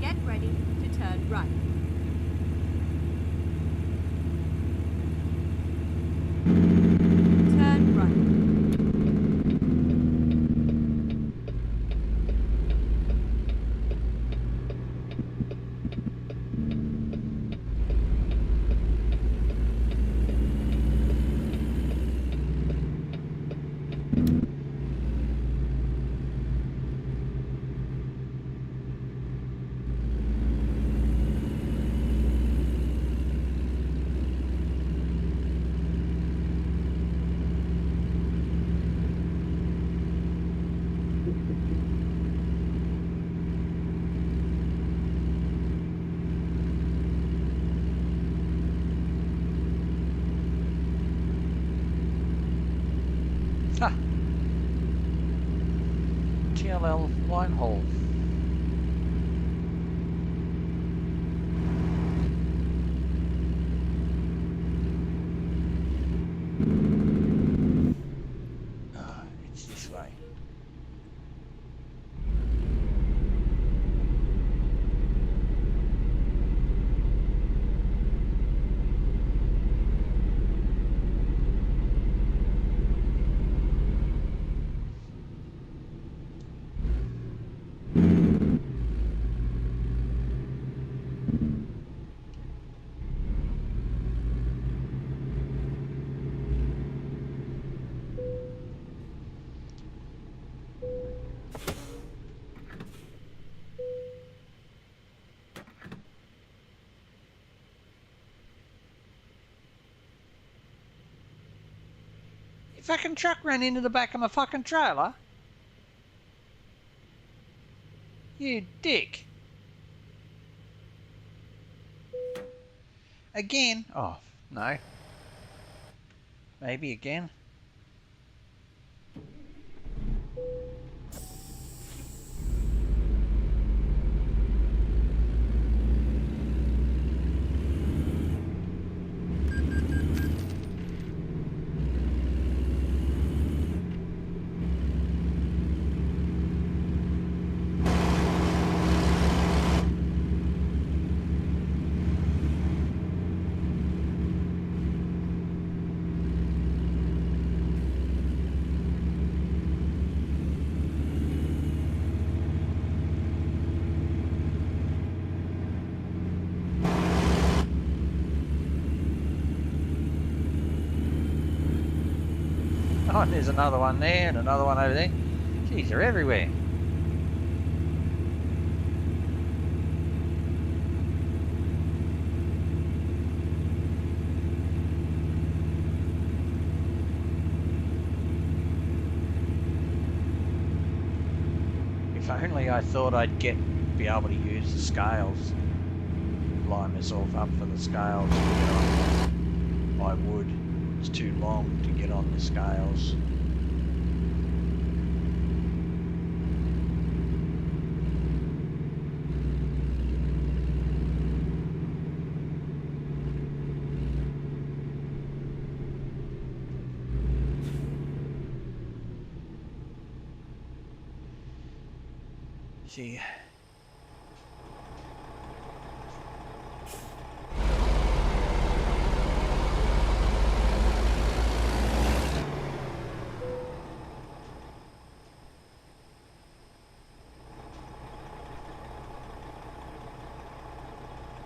Get ready to turn right. Turn right. Ah. TLL line haul. Ah, it's this way. Your fucking truck ran into the back of my fucking trailer. You dick. Again? Oh, no. Maybe again. Oh, and there's another one there and another one over there. Geez, they're everywhere. If only I thought I'd be able to use the scales. Line myself up for the scales. I would. It's too long to get on the scales. See.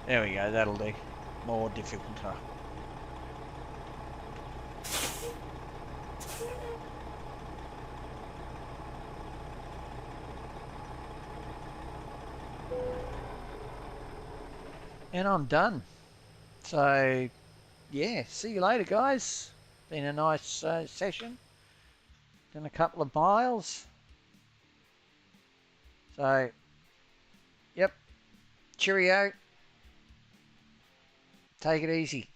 There we go, that'll do. More difficult. And I'm done. So, yeah, see you later, guys. Been a nice session. Done a couple of miles. So, yep. Cheerio. Take it easy.